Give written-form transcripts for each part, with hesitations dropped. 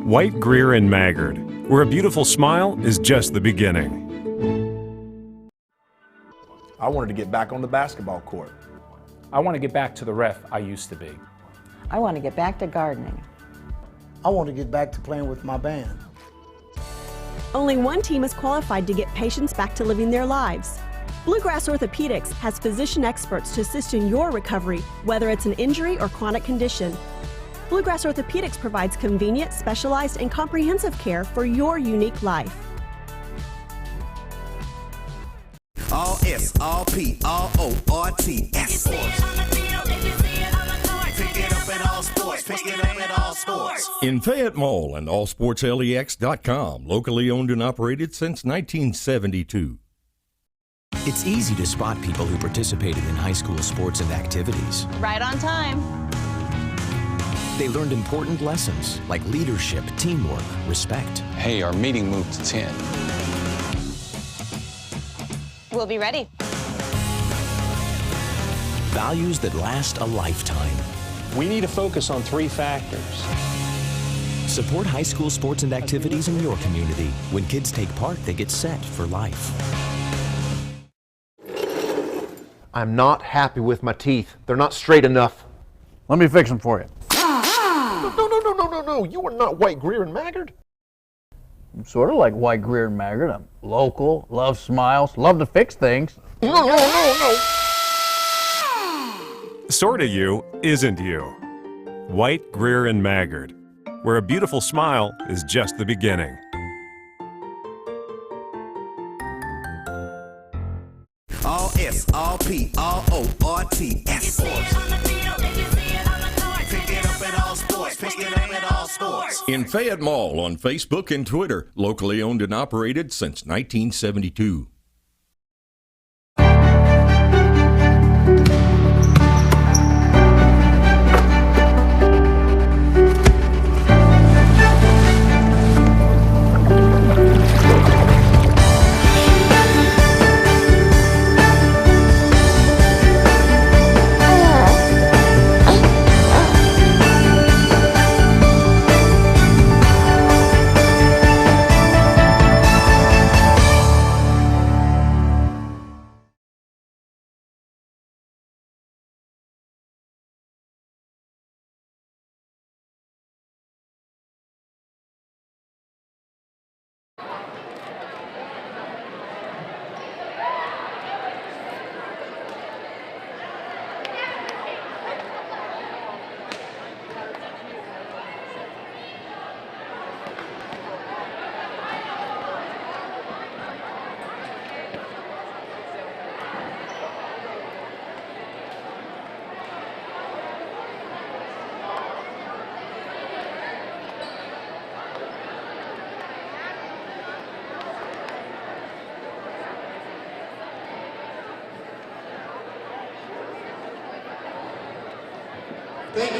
White, Greer, and Maggard, where a beautiful smile is just the beginning. I wanted to get back on the basketball court. I want to get back to the ref I used to be. I want to get back to gardening. I want to get back to playing with my band. Only one team is qualified to get patients back to living their lives. Bluegrass Orthopedics has physician experts to assist in your recovery, whether it's an injury or chronic condition. Bluegrass Orthopedics provides convenient, specialized, and comprehensive care for your unique life. All S, all P, all O, R-T-S. Pick it up at all sports. Pick it up at all sports. In Fayette Mall and allsportslex.com, locally owned and operated since 1972. It's easy to spot people who participated in high school sports and activities. Right on time. They learned important lessons like leadership, teamwork, respect. Hey, our meeting moved to 10. We'll be ready. Values that last a lifetime. We need to focus on 3 factors. Support high school sports and activities in your community. When kids take part, they get set for life. I'm not happy with my teeth. They're not straight enough. Let me fix them for you. No. You are not White, Greer, and Maggard. I'm sort of like White, Greer, and Maggard. I'm local, love smiles, love to fix things. No. Sorta you isn't you. White, Greer, and Maggard, where a beautiful smile is just the beginning. All S, all P, all O, R-T-S. Pick it up at all sports. Pick it up at all sports. In Fayette Mall on Facebook and Twitter, locally owned and operated since 1972. Thank you.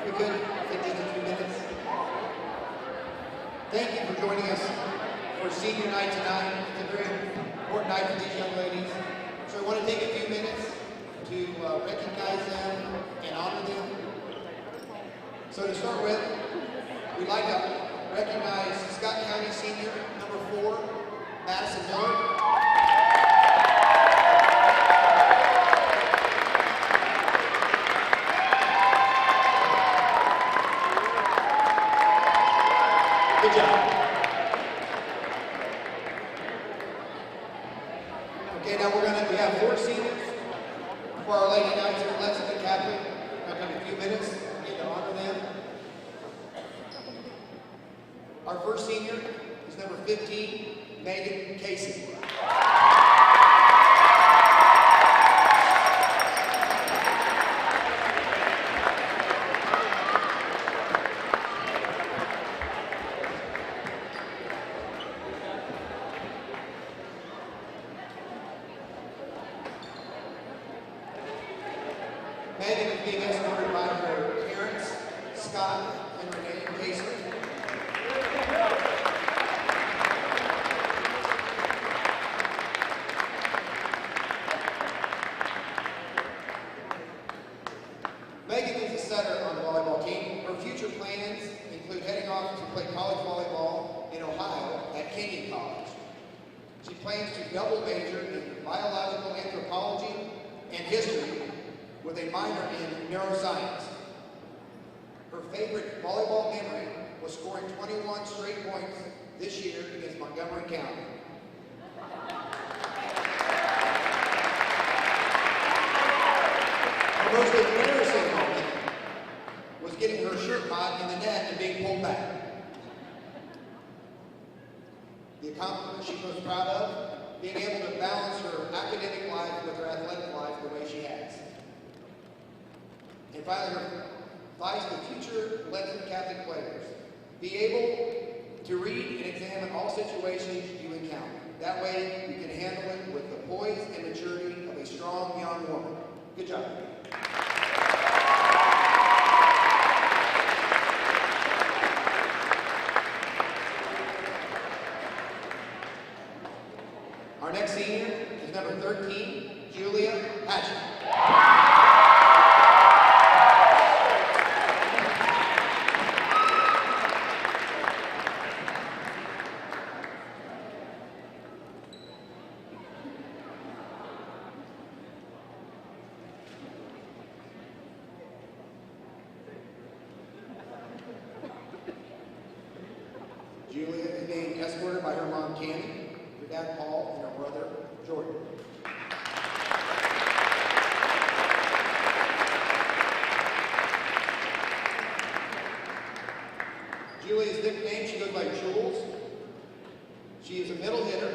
If we could take just a few minutes. Thank you for joining us for senior night tonight. It's a very important night for these young ladies. So I want to take a few minutes to recognize them and honor them. So to start with, we'd like to recognize Scott County Senior number 4, Madison Miller. Good job. Okay, now we have 4 seniors for Our Lady Knights of Lexington Catholic. We're going to take a few minutes to honor them. Our first senior is number 15, Megan Casey. Megan is being escorted by her parents, Scott and Renee Casey. Megan is a setter on the volleyball team. Her future plans include heading off to play major in biological anthropology and history with a minor in neuroscience. Her favorite volleyball memory was scoring 21 straight points this year against Montgomery County. Her most embarrassing moment was getting her shirt caught in the net and being pulled back. The accomplishment she's most proud of, being able to balance her academic life with her athletic life the way she has. And finally, her advice to future Lexington Catholic players: be able to read and examine all situations you encounter. That way, you can handle it with the poise and maturity of a strong young woman. Good job. Our next senior is number 13, Julia Hatchett. Julia is being escorted by her mom, Tammy, her dad, Paul, and her brother, Jordan. Julia's nickname, she goes by Jules. She is a middle hitter.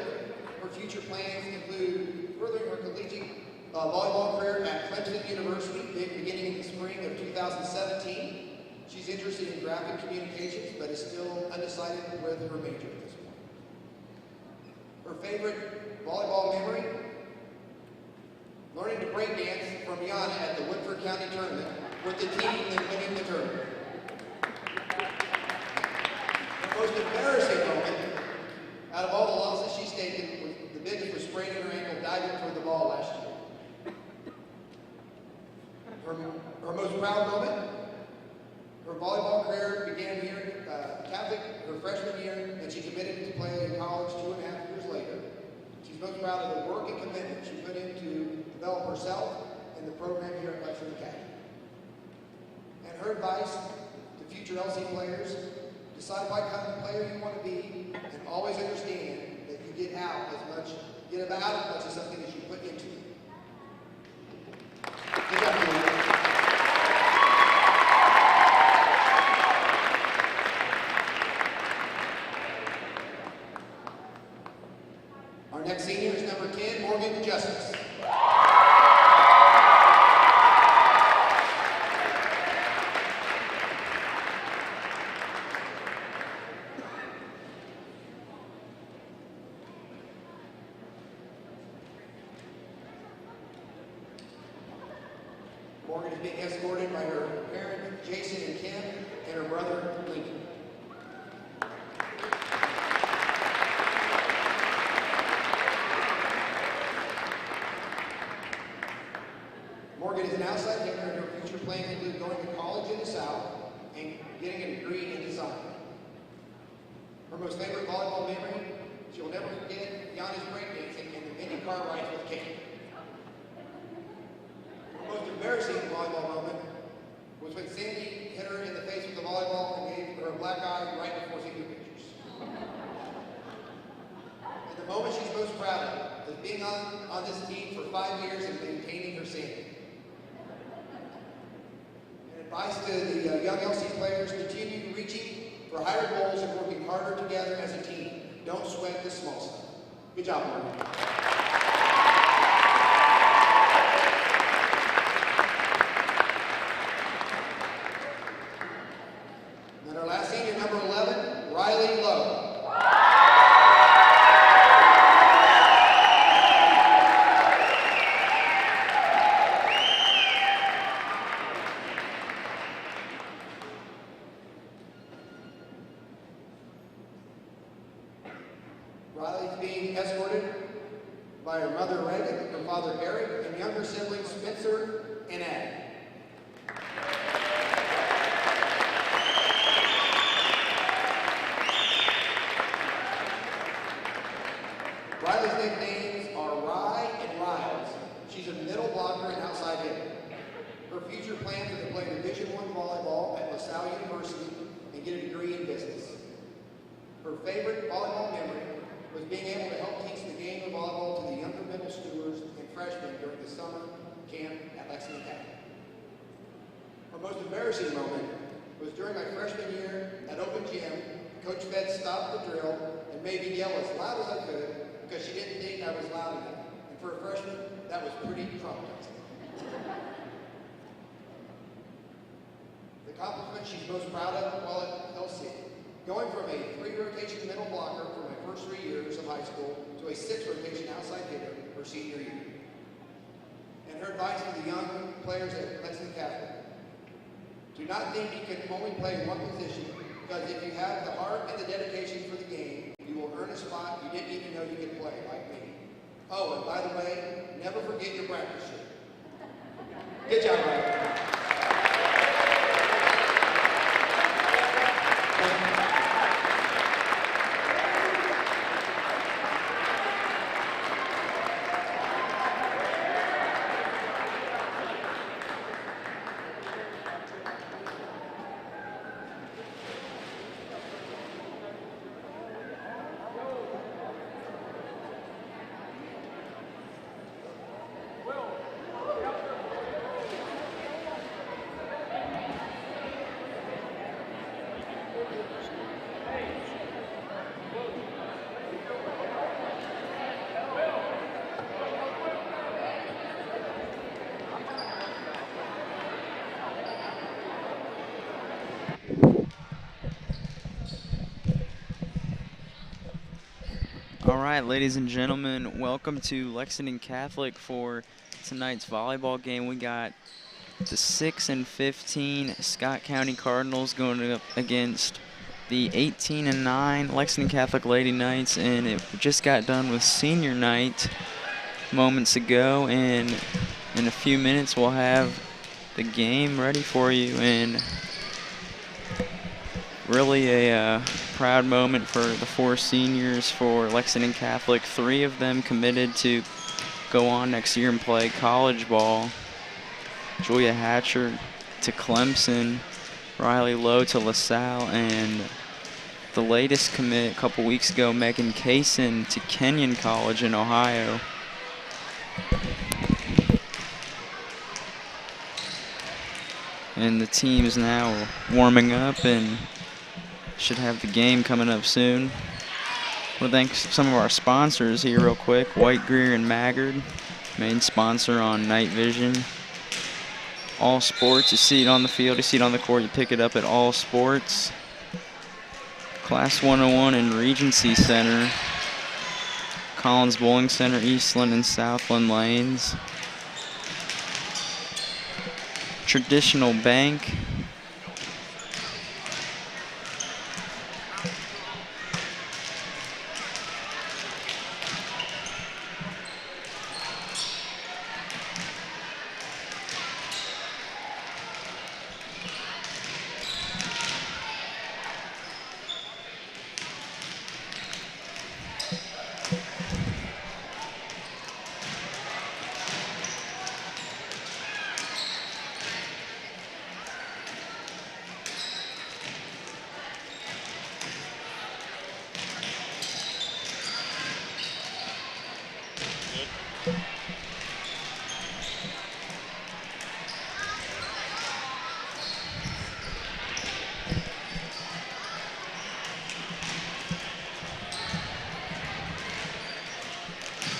Her future plans include furthering her collegiate volleyball career at Clemson University beginning in the spring of 2017. She's interested in graphic communications, but is still undecided with her major at this point. Her favorite volleyball memory? Learning to break dance from Yana at the Woodford County Tournament with the team and winning the tournament. Her most embarrassing moment, out of all the losses she's taken, the biggest was spraining her ankle diving for the ball last year. Her most proud moment? Her volleyball career began here at Catholic her freshman year, and she committed to play in college 2.5 years later. She's most proud of the work and commitment she put in to develop herself and the program here at Lexington Academy. And her advice to future LC players: decide what kind of player you want to be, and always understand that you get about as much as something as you put into it. Good job, Julia. Our next senior is number 10, Morgan Justice. Morgan is being escorted by her parents, Jason and Kim, and her brother, Lincoln. Morgan is an outside hitter, and her future plans include going to college in the South and getting a degree in design. Her most favorite volleyball memory: she will never forget Yana's breakdancing and the mini car rides with Kate. Her most embarrassing volleyball moment was when Sandy hit her in the face with the volleyball and gave her a black eye right before taking pictures. And the moment she's most proud of is being on this team for 5 years and maintaining her sanity. Advice to the young LC players: continue reaching for higher goals and working harder together as a team. Don't sweat the small stuff. Good job, Morgan. And our last senior, number 11, Riley Lowe. Riley's being escorted by her mother, Reagan, her father, Eric, and younger siblings, Spencer and Adam. Riley's nicknames are Our most embarrassing moment was during my freshman year at open gym. Coach Fed stopped the drill and made me yell as loud as I could because she didn't think I was loud enough. And for a freshman, that was pretty traumatizing. The accomplishment she's most proud of while at LC. Going from a 3-rotation middle blocker for my first 3 years of high school to a 6-rotation outside hitter her senior year. And her advice to the young players at Lexington Catholic. Do not think you can only play one position, because if you have the heart and the dedication for the game, you will earn a spot you didn't even know you could play, like me. Oh, and by the way, never forget your practice shirt. Good job, Ryan. All right, ladies and gentlemen, welcome to Lexington Catholic for tonight's volleyball game. We got the 6-15 Scott County Cardinals going up against the 18-9 Lexington Catholic Lady Knights, and it just got done with senior night moments ago, and in a few minutes we'll have the game ready for you, and really a proud moment for the 4 seniors for Lexington Catholic. 3 of them committed to go on next year and play college ball. Julia Hatcher to Clemson, Riley Lowe to LaSalle, and the latest commit a couple weeks ago, Megan Kaysen to Kenyon College in Ohio. And the team is now warming up and should have the game coming up soon. We'll thank some of our sponsors here real quick. White, Greer, and Maggard, main sponsor on Night Vision. All Sports, you see it on the field, you see it on the court, you pick it up at All Sports. Class 101 and Regency Center. Collins Bowling Center, Eastland and Southland Lanes. Traditional Bank.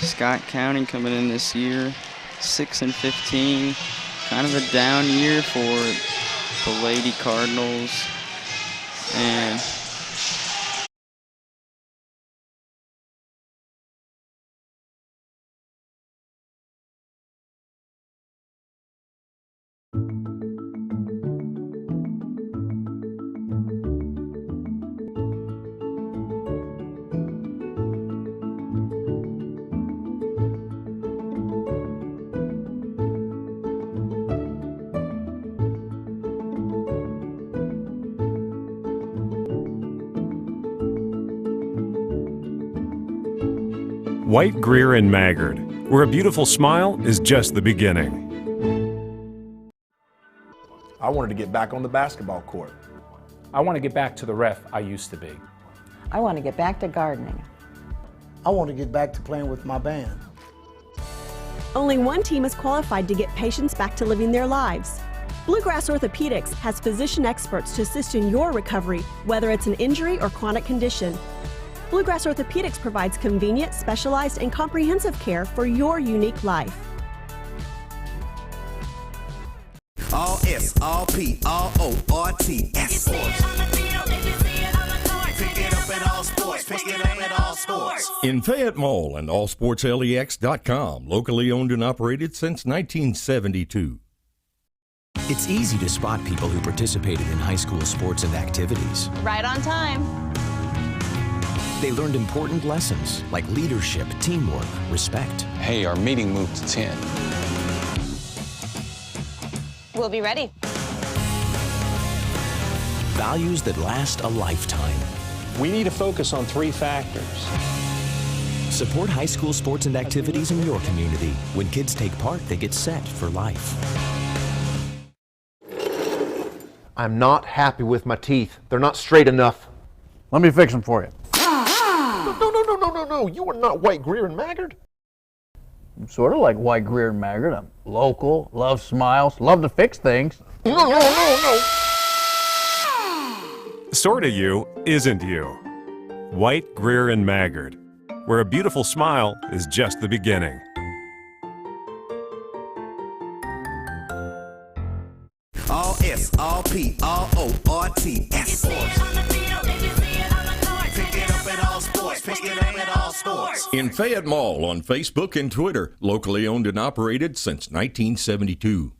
Scott County coming in this year, 6-15, kind of a down year for the Lady Cardinals, and White, Greer, and Maggard, where a beautiful smile is just the beginning. I wanted to get back on the basketball court. I want to get back to the ref I used to be. I want to get back to gardening. I want to get back to playing with my band. Only one team is qualified to get patients back to living their lives. Bluegrass Orthodontics has physician experts to assist in your recovery, whether it's an injury or chronic condition. Bluegrass Orthodontics provides convenient, specialized, and comprehensive care for your unique life. All S, all P, all O, R, T, S. Pick it up at all sports. Pick it up at all sports. In Fayette Mall and allsportslex.com, locally owned and operated since 1972. It's easy to spot people who participated in high school sports and activities. Right on time. They learned important lessons like leadership, teamwork, respect. Hey, our meeting moved to 10. We'll be ready. Values that last a lifetime. We need to focus on 3 factors. Support high school sports and activities in your community. When kids take part, they get set for life. I'm not happy with my teeth. They're not straight enough. Let me fix them for you. No. You are not White, Greer, and Maggard. I'm sort of like White, Greer, and Maggard. I'm local, love smiles, love to fix things. No. Sorta you isn't you. White, Greer, and Maggard, where a beautiful smile is just the beginning. All S, all P, all O, R, T, S. Pick it up at all sports. Pick it up at all sports. In Fayette Mall on Facebook and Twitter, locally owned and operated since 1972.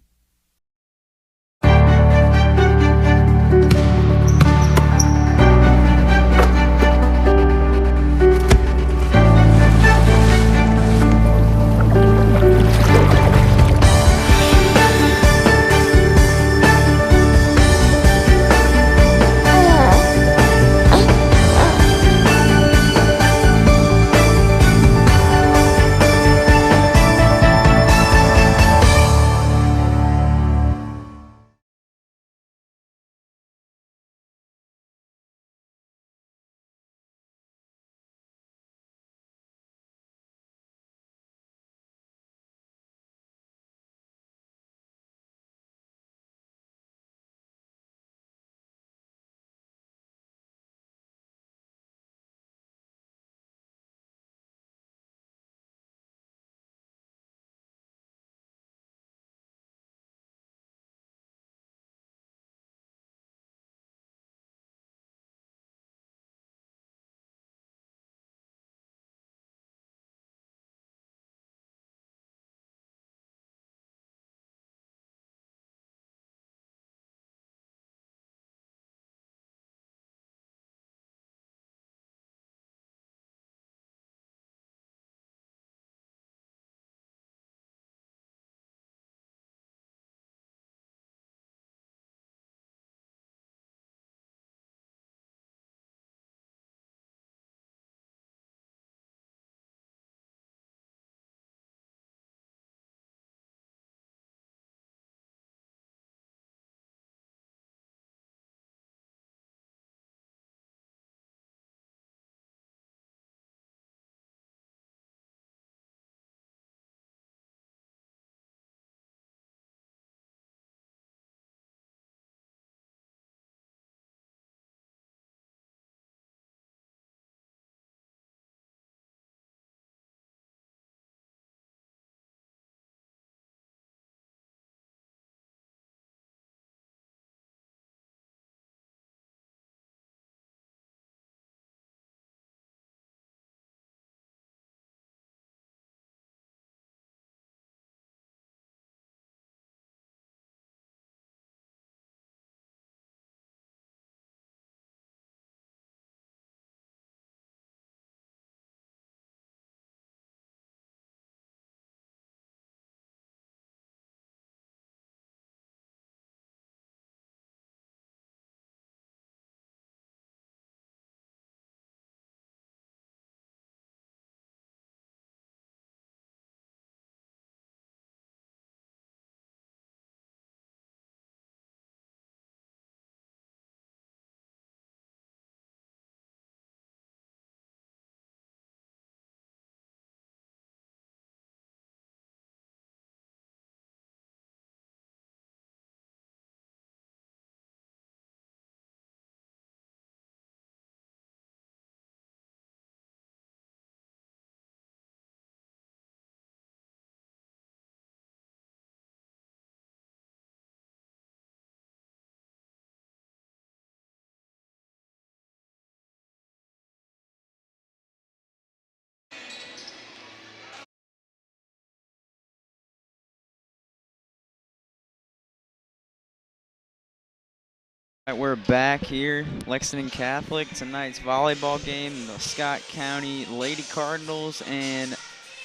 We're back here, Lexington Catholic. Tonight's volleyball game, the Scott County Lady Cardinals and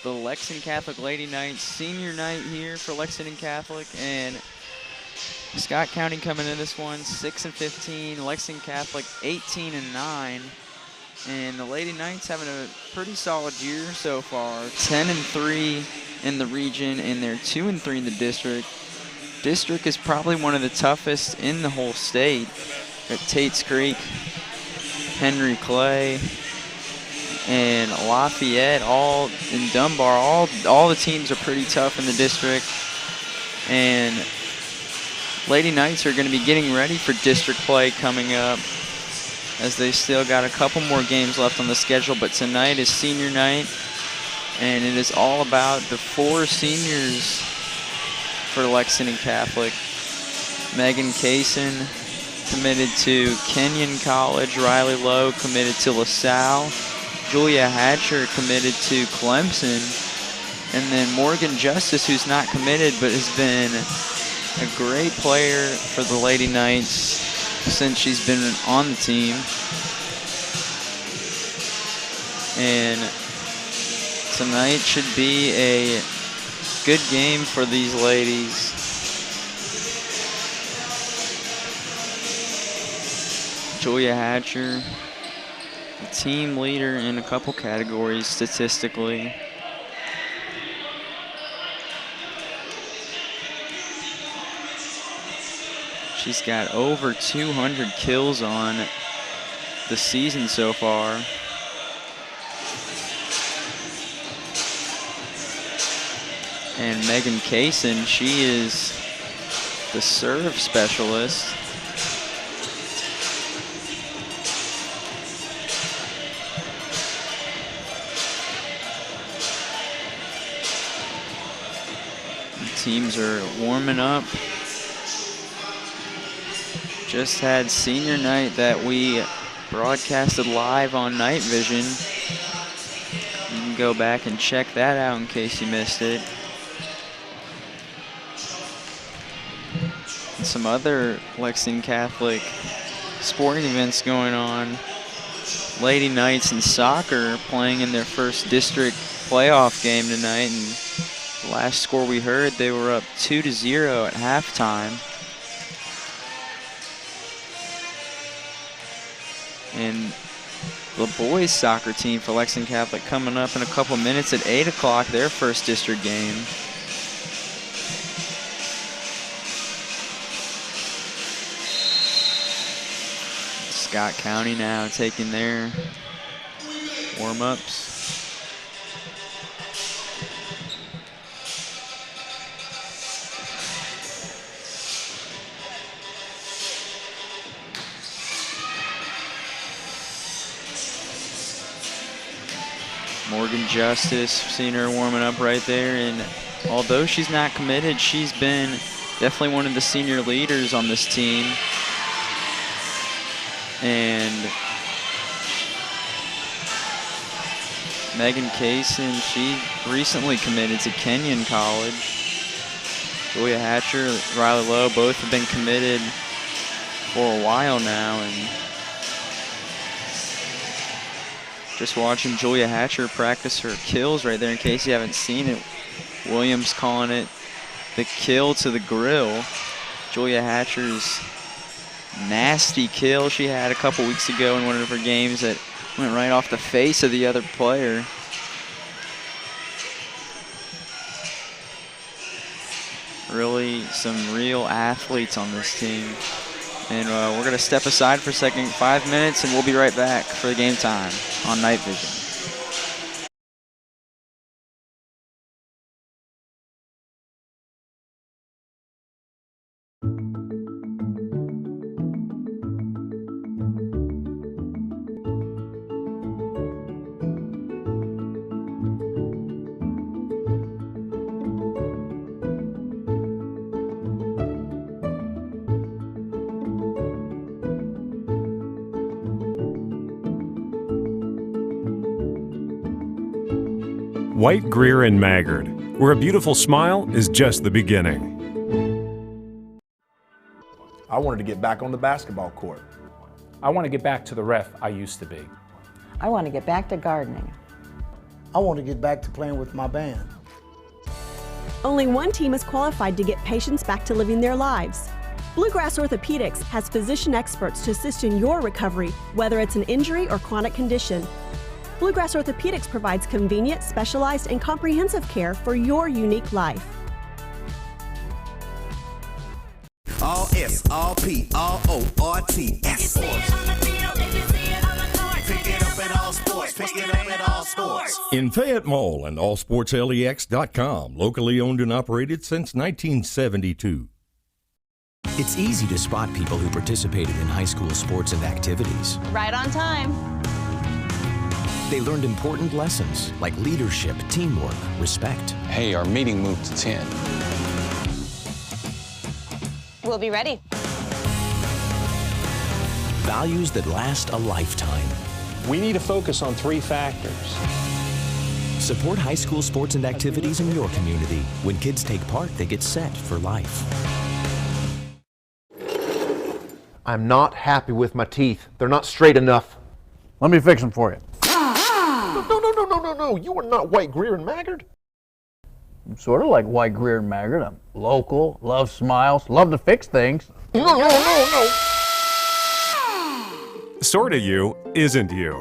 the Lexington Catholic Lady Knights. Senior night here for Lexington Catholic, and Scott County coming in this one 6-15, Lexington Catholic 18-9. And the Lady Knights having a pretty solid year so far, 10-3 in the region, and they're 2-3 in the district. District is probably one of the toughest in the whole state. Got Tate's Creek, Henry Clay, and Lafayette, all in Dunbar. All the teams are pretty tough in the district. And Lady Knights are going to be getting ready for district play coming up, as they still got a couple more games left on the schedule. But tonight is senior night, and it is all about the 4 seniors for Lexington Catholic. Megan Kaysen committed to Kenyon College. Riley Lowe committed to LaSalle. Julia Hatcher committed to Clemson. And then Morgan Justice, who's not committed but has been a great player for the Lady Knights since she's been on the team. And tonight should be a good game for these ladies. Julia Hatcher, the team leader in a couple categories statistically. She's got over 200 kills on the season so far. And Megan Kaysen, she is the serve specialist. The teams are warming up. Just had senior night that we broadcasted live on Night Vision. You can go back and check that out in case you missed it. And some other Lexington Catholic sporting events going on. Lady Knights in soccer playing in their first district playoff game tonight. And the last score we heard, they were up 2-0 at halftime. And the boys soccer team for Lexington Catholic coming up in a couple minutes at 8 o'clock, their first district game. Scott County now taking their warm-ups. Morgan Justice, seen her warming up right there, and although she's not committed, she's been definitely one of the senior leaders on this team. And Megan Kaysen, she recently committed to Kenyon College. Julia Hatcher, Riley Lowe, both have been committed for a while now. And just watching Julia Hatcher practice her kills right there, in case you haven't seen it. Williams calling it the kill to the grill. Julia Hatcher's nasty kill she had a couple weeks ago in one of her games that went right off the face of the other player. Really some real athletes on this team. And we're going to step aside for a second, 5 minutes, and we'll be right back for the game time on Night Vision. White, Greer, and Maggard, where a beautiful smile is just the beginning. I wanted to get back on the basketball court. I want to get back to the ref I used to be. I want to get back to gardening. I want to get back to playing with my band. Only one team is qualified to get patients back to living their lives. Bluegrass Orthodontics has physician experts to assist in your recovery, whether it's an injury or chronic condition. Bluegrass Orthopedics provides convenient, specialized, and comprehensive care for your unique life. All S, all P, all O, R, T, S. Pick it up at all sports. Pick it up at all sports. In Fayette Mall and allsportslex.com, locally owned and operated since 1972. It's easy to spot people who participated in high school sports and activities. Right on time. They learned important lessons like leadership, teamwork, respect. Hey, our meeting moved to 10. We'll be ready. Values that last a lifetime. We need to focus on 3 factors. Support high school sports and activities in your community. When kids take part, they get set for life. I'm not happy with my teeth. They're not straight enough. Let me fix them for you. No. You are not White, Greer, and Maggard. I'm sort of like White, Greer, and Maggard. I'm local, love smiles, love to fix things. No. Sorta you isn't you.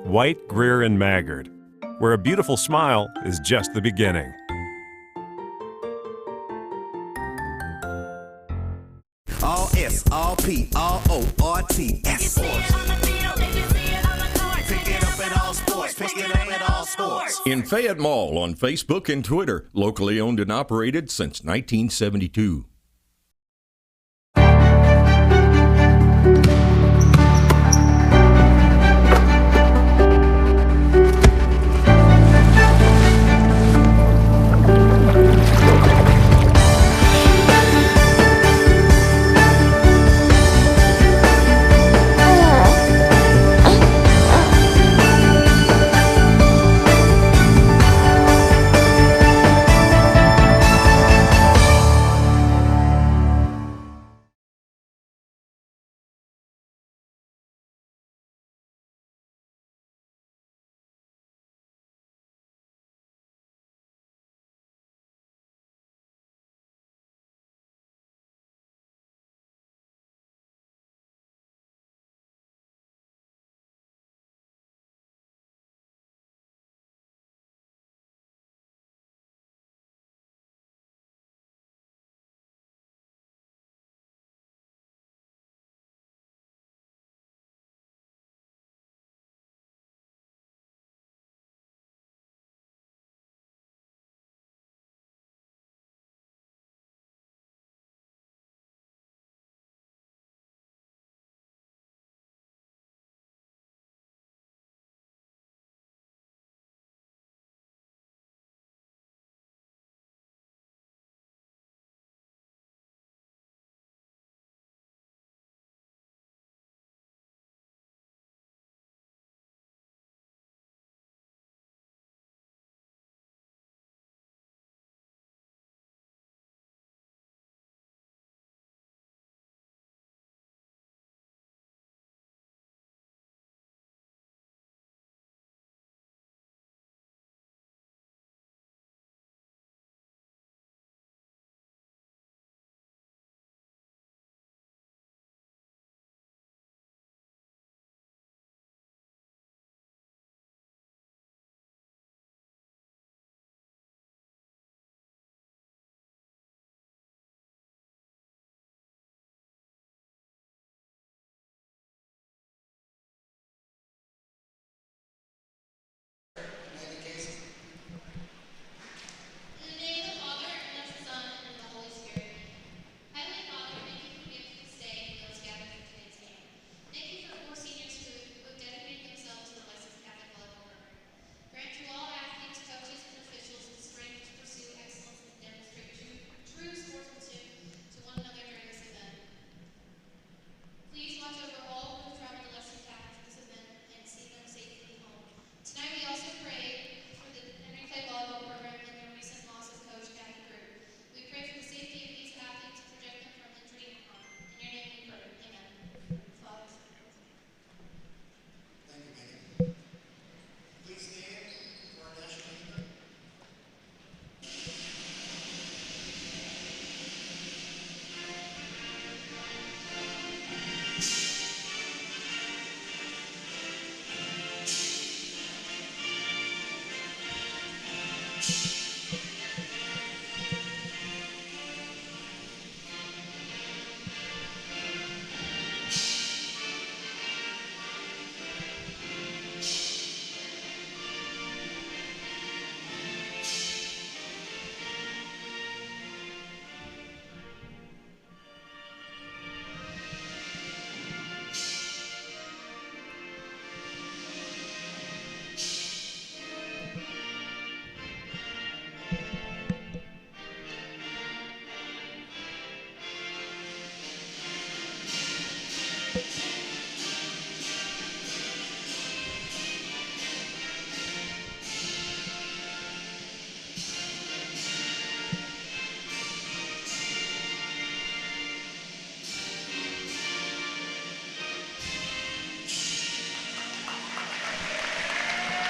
White, Greer, and Maggard, where a beautiful smile is just the beginning. All S, all P, all O, R, T, S. Pick it up at all sports. Pick it up at all sports. In Fayette Mall on Facebook and Twitter, locally owned and operated since 1972.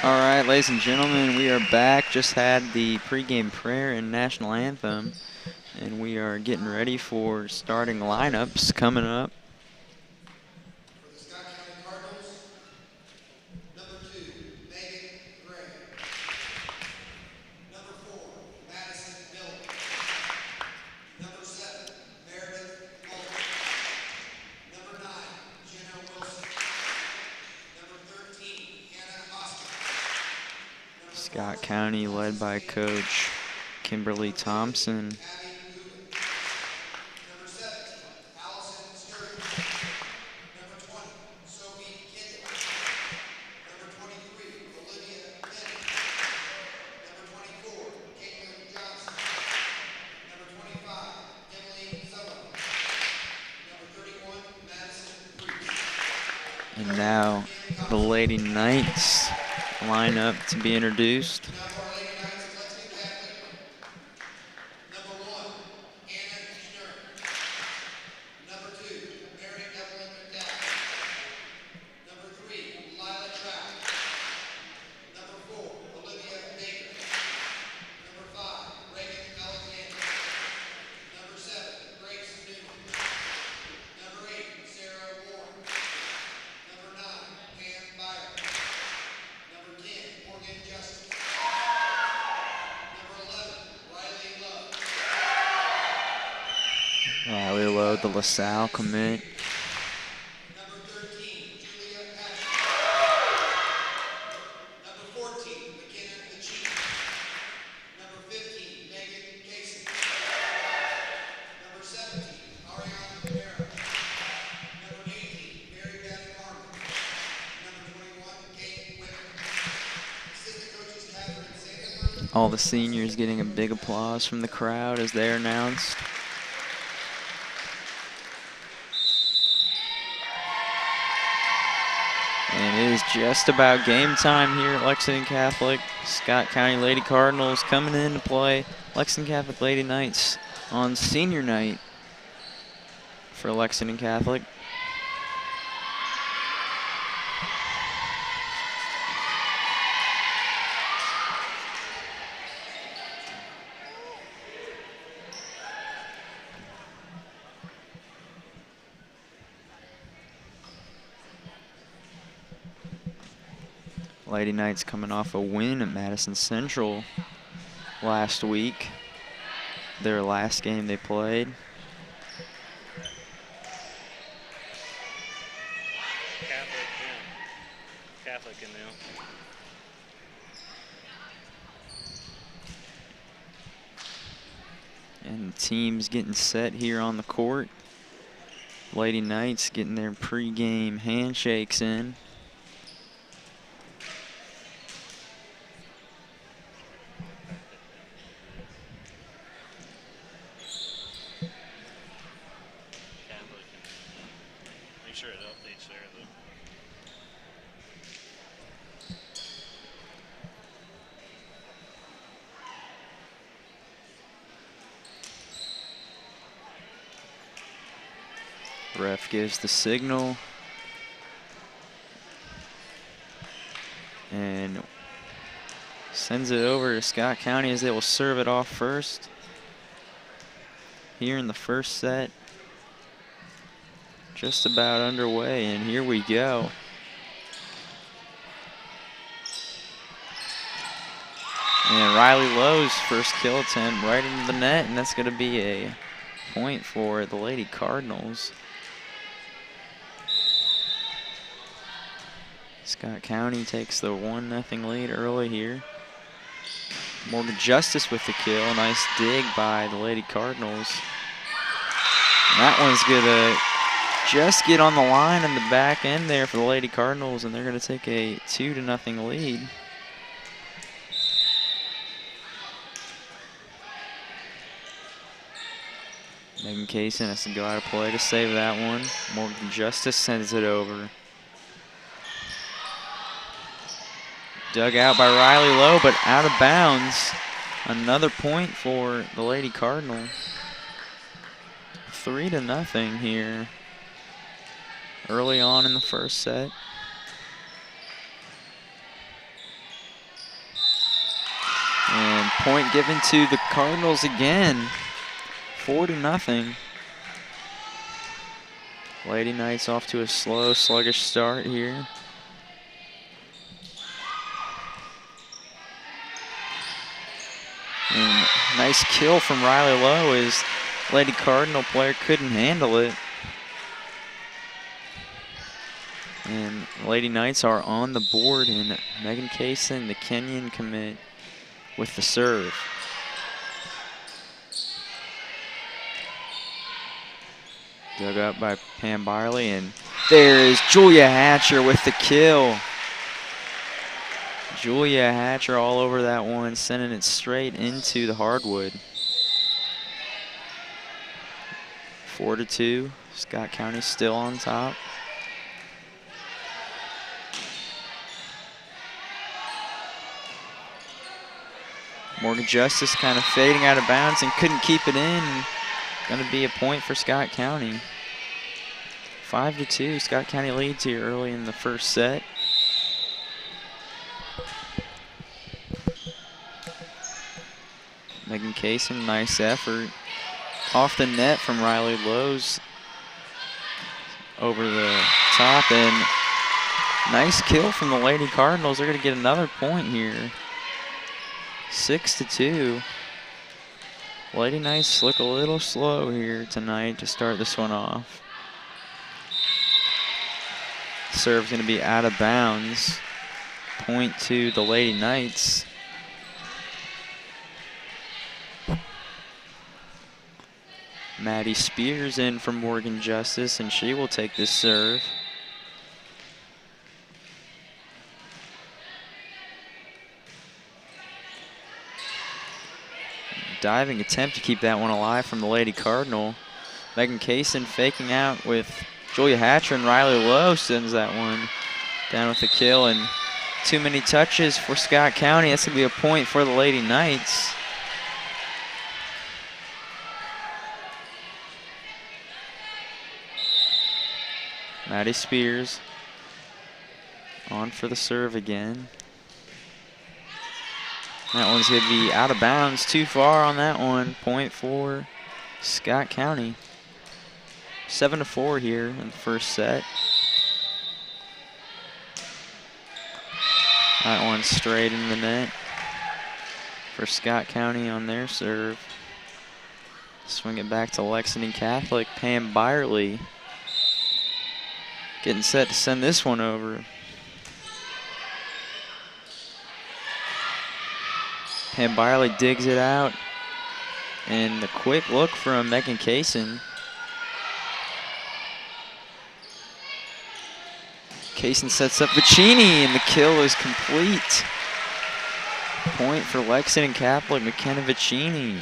All right, ladies and gentlemen, we are back. Just had the pregame prayer and national anthem, and we are getting ready for starting lineups coming up. Scott County led by Coach Kimberly Thompson. And now the Lady Knights lineup to be introduced. Riley Lowe, the LaSalle commit. All the seniors getting a big applause from the crowd as they're announced. And it is just about game time here at Lexington Catholic. Scott County Lady Cardinals coming in to play Lexington Catholic Lady Knights on senior night for Lexington Catholic. Lady Knights coming off a win at Madison Central last week, their last game they played. Catholic in there. And the team's getting set here on the court. Lady Knights getting their pregame handshakes in. Ref gives the signal. And sends it over to Scott County as they will serve it off first. Here in the first set. Just about underway, and here we go. And Riley Lowe's first kill attempt right into the net, and that's going to be a point for the Lady Cardinals. Scott County takes the 1-0 lead early here. Morgan Justice with the kill. Nice dig by the Lady Cardinals. And that one's gonna just get on the line in the back end there for the Lady Cardinals, and they're gonna take a 2-0 lead. Megan Kaysen has to go out of play to save that one. Morgan Justice sends it over. Dug out by Riley Lowe, but out of bounds. Another point for the Lady Cardinal. 3-0 here early on in the first set. point given to the Cardinals again. 4-0. Lady Knights off to a slow, sluggish start here. And nice kill from Riley Lowe as Lady Cardinal player couldn't handle it. And Lady Knights are on the board, and Megan Kaysen, the Kenyan commit, with the serve. Dug up by Pam Byerly, and there is Julia Hatcher with the kill. Julia Hatcher all over that one, sending it straight into the hardwood. 4-2, Scott County still on top. Morgan Justice kind of fading out of bounds and couldn't keep it in. Going to be a point for Scott County. 5-2, Scott County leads here early in the first set. Megan Kaysen, nice effort. Off the net from Riley Lowe's over the top, and nice kill from the Lady Cardinals. They're going to get another point here. 6-2. Lady Knights look a little slow here tonight to start this one off. Serve's going to be out of bounds. Point to the Lady Knights. Maddie Spears in for Morgan Justice, and she will take this serve. Diving attempt to keep that one alive from the Lady Cardinal. Megan Kaysen faking out with Julia Hatcher, and Riley Lowe sends that one down with the kill, and too many touches for Scott County. That's going to be a point for the Lady Knights. Maddie Spears on for the serve again. That one's going to be out of bounds, too far on that one. Point for Scott County. 7-4 here in the first set. That one straight in the net for Scott County on their serve. Swing it back to Lexington Catholic. Pam Byerly getting set to send this one over. Pam Byerly digs it out. And the quick look from Megan Kaysen. Kaysen sets up Vicini, and the kill is complete. Point for Lexington Catholic, McKenna Vicini.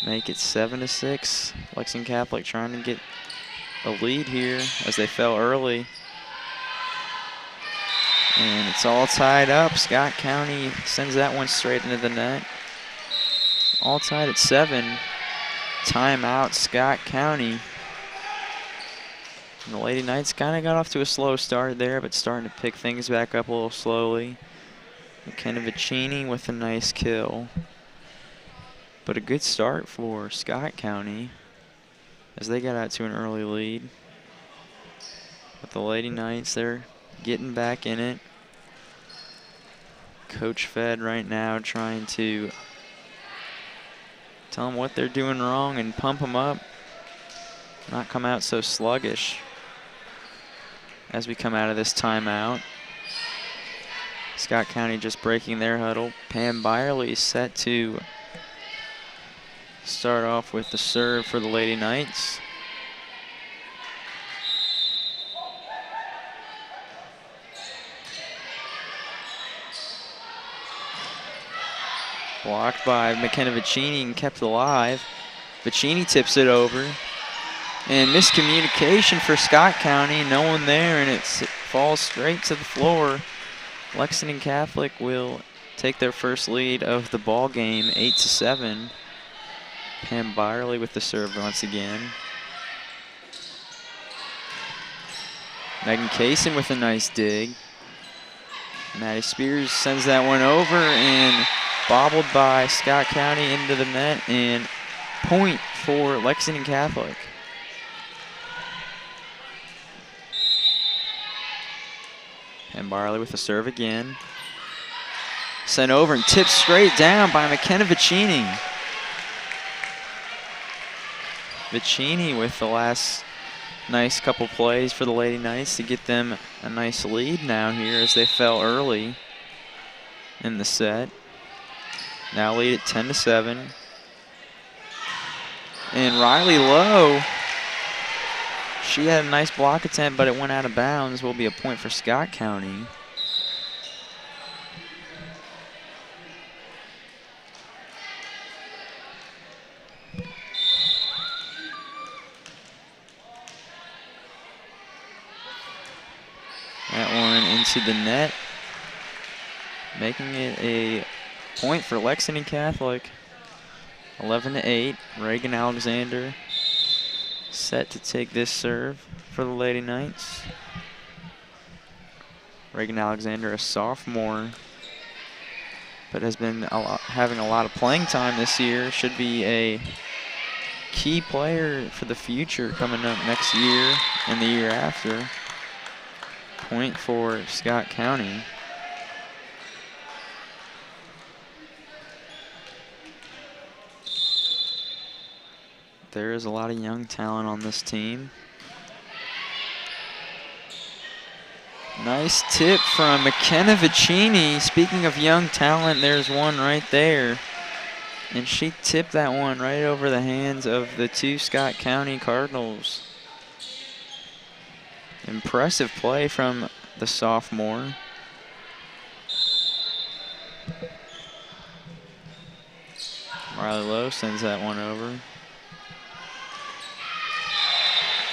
Make it 7-6. Lexington Catholic trying to get a lead here as they fell early. And it's all tied up. Scott County sends that one straight into the net. All tied at 7. Timeout, Scott County. And the Lady Knights kind of got off to a slow start there, but starting to pick things back up a little slowly. McKenna Vicini with a nice kill. But a good start for Scott County as they got out to an early lead. But the Lady Knights, they're getting back in it. Coach Fed right now trying to tell them what they're doing wrong and pump them up. Not come out so sluggish as we come out of this timeout. Scott County just breaking their huddle. Pam Byerly set to start off with the serve for the Lady Knights. Blocked by McKenna Vicini and kept alive. Vicini tips it over. And miscommunication for Scott County. No one there, and it falls straight to the floor. Lexington Catholic will take their first lead of the ball game, 8-7. Pam Byerly with the serve once again. Megan Kaysen with a nice dig. Maddie Spears sends that one over and bobbled by Scott County into the net, and point for Lexington Catholic. And Barley with the serve again. Sent over and tipped straight down by McKenna Vicini. Vicini with the last nice couple plays for the Lady Knights to get them a nice lead now here as they fell early in the set. Now lead at 10-7. And Riley Lowe, she had a nice block attempt, but it went out of bounds. Will be a point for Scott County. That one into the net, making it a point for Lexington Catholic. 11-8. Reagan Alexander set to take this serve for the Lady Knights. Reagan Alexander, a sophomore, but has been having a lot of playing time this year. Should be a key player for the future coming up next year and the year after. Point for Scott County. There is a lot of young talent on this team. Nice tip from McKenna Vicini. Speaking of young talent, there's one right there. And she tipped that one right over the hands of the two Scott County Cardinals. Impressive play from the sophomore. Riley Lowe sends that one over.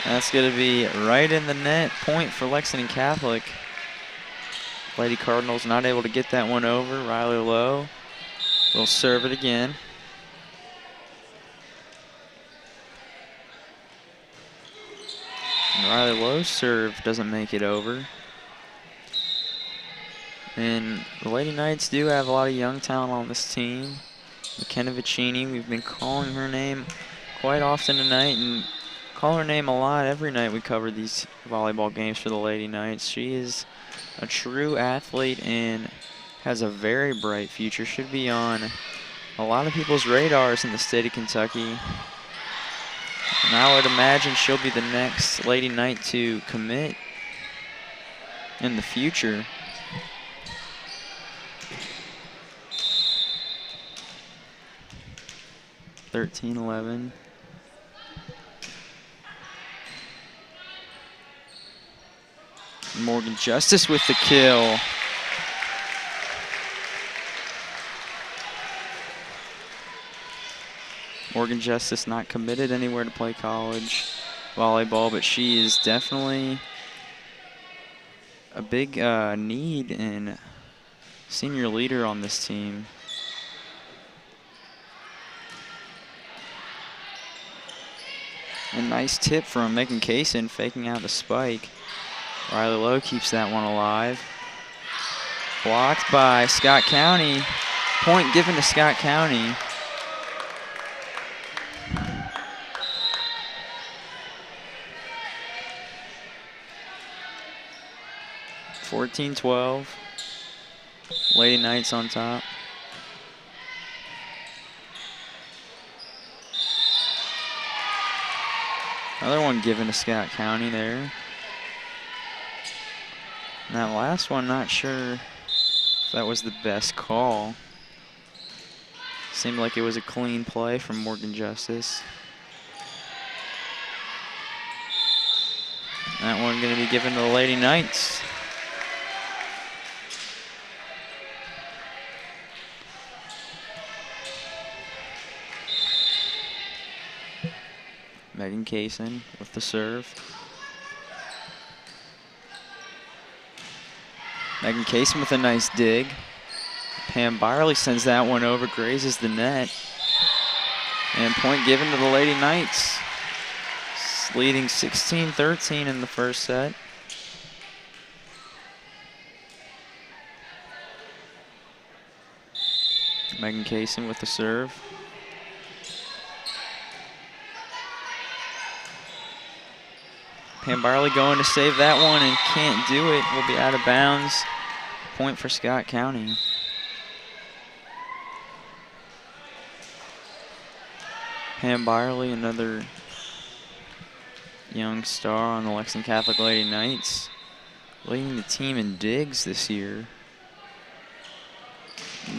That's going to be right in the net. Point for Lexington Catholic. Lady Cardinals not able to get that one over. Riley Lowe will serve it again. And Riley Lowe's serve doesn't make it over. And the Lady Knights do have a lot of young talent on this team. McKenna Vicini, we've been calling her name quite often tonight, and call her name a lot every night we cover these volleyball games for the Lady Knights. She is a true athlete and has a very bright future. Should be on a lot of people's radars in the state of Kentucky. And I would imagine she'll be the next Lady Knight to commit in the future. (13-11). Morgan Justice with the kill. Morgan Justice not committed anywhere to play college volleyball, but she is definitely a big need and senior leader on this team. A nice tip from Megan Kaysen, faking out the spike. Riley Lowe keeps that one alive. Blocked by Scott County. Point given to Scott County. (14-12). Lady Knights on top. Another one given to Scott County there. And that last one, not sure if that was the best call. Seemed like it was a clean play from Morgan Justice. That one going to be given to the Lady Knights. Megan Kaysen with the serve. Megan Kaysen with a nice dig. Pam Byerly sends that one over, grazes the net. And point given to the Lady Knights. Leading 16-13 in the first set. Megan Kaysen with the serve. Pam Barley going to save that one and can't do it. Will be out of bounds. Point for Scott County. Pam Barley, another young star on the Lexington Catholic Lady Knights, leading the team in digs this year.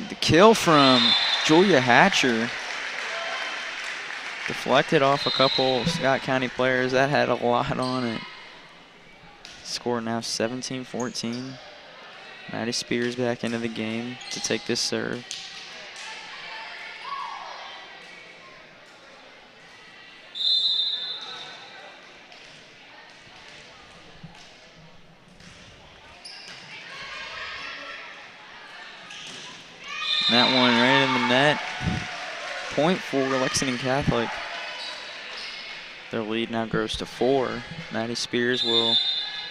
The kill from Julia Hatcher. Deflected off a couple Scott County players. That had a lot on it. Score now 17-14. Maddie Spears back into the game to take this serve. And that one right in the net. Point for Lexington Catholic. Their lead now grows to 4. Maddie Spears will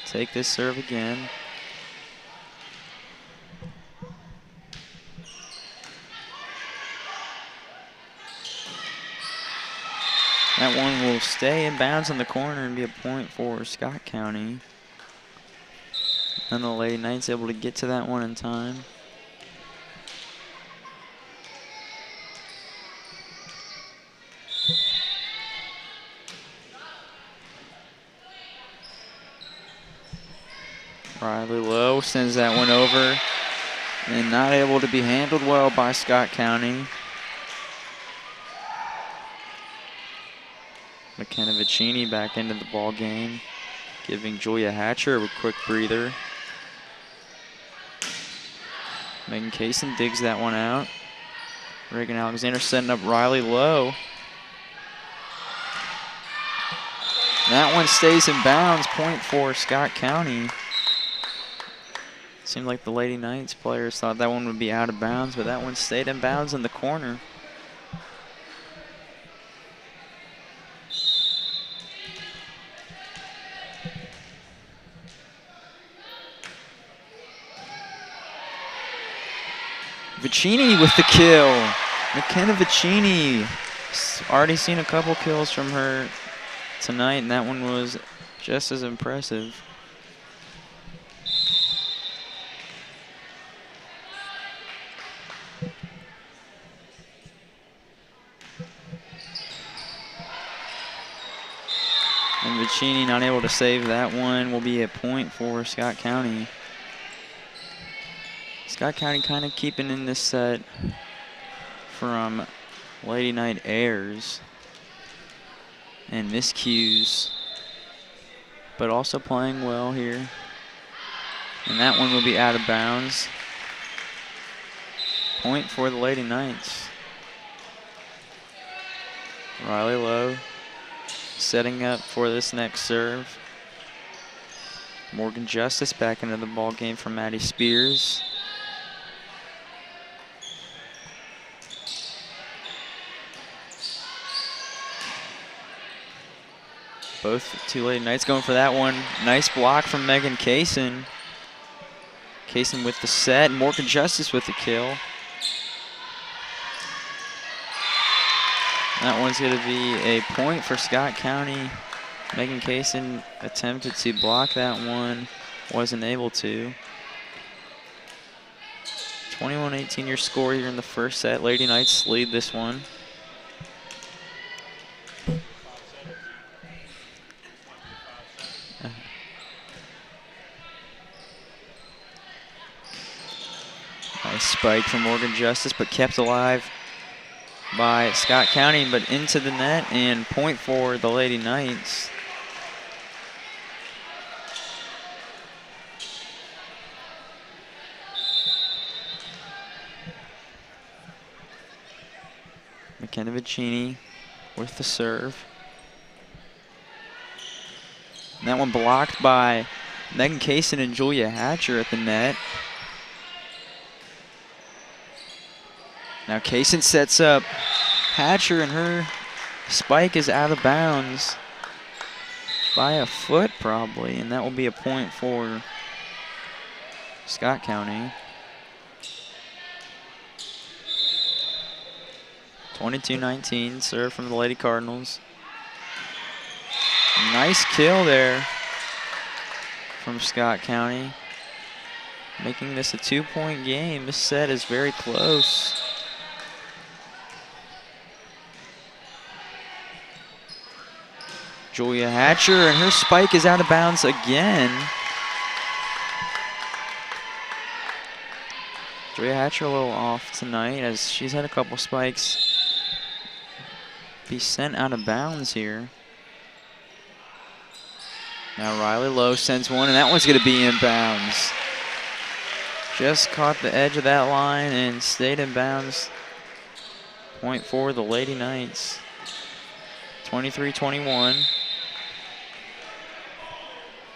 take this serve again. That one will stay in bounds on the corner and be a point for Scott County. And the Lady Knights able to get to that one in time. Riley Lowe sends that one over and not able to be handled well by Scott County. McKenna Vicini back into the ball game, giving Julia Hatcher a quick breather. Megan Kaysen digs that one out. Reagan Alexander setting up Riley Lowe. That one stays in bounds, point for Scott County. Seemed like the Lady Knights players thought that one would be out of bounds, but that one stayed in bounds in the corner. Vicini with the kill. McKenna Vicini. Already seen a couple kills from her tonight, and that one was just as impressive. And Vicini not able to save that one. Will be a point for Scott County. Scott County kind of keeping in this set from Lady Knight errors and miscues, but also playing well here. And that one will be out of bounds. Point for the Lady Knights. Riley Lowe setting up for this next serve. Morgan Justice back into the ball game for Maddie Spears. Both two Lady Knights going for that one. Nice block from Megan Kaysen. Kaysen with the set. Morgan Justice with the kill. That one's going to be a point for Scott County. Megan Kaysen attempted to block that one. Wasn't able to. 21-18 your score here in the first set. Lady Knights lead this one. Nice spike from Morgan Justice, but kept alive by Scott County, but into the net, and point for the Lady Knights. McKenna Vicini with the serve. And that one blocked by Megan Kaysen and Julia Hatcher at the net. Now Kaysen sets up Hatcher, and her spike is out of bounds by a foot probably, and that will be a point for Scott County. 22-19, serve from the Lady Cardinals. Nice kill there from Scott County, making this a 2-point game. This set is very close. Julia Hatcher, and her spike is out of bounds again. Julia Hatcher a little off tonight, as she's had a couple spikes be sent out of bounds here. Now Riley Lowe sends one, and that one's going to be in bounds. Just caught the edge of that line and stayed in bounds. Point for the Lady Knights. 23-21.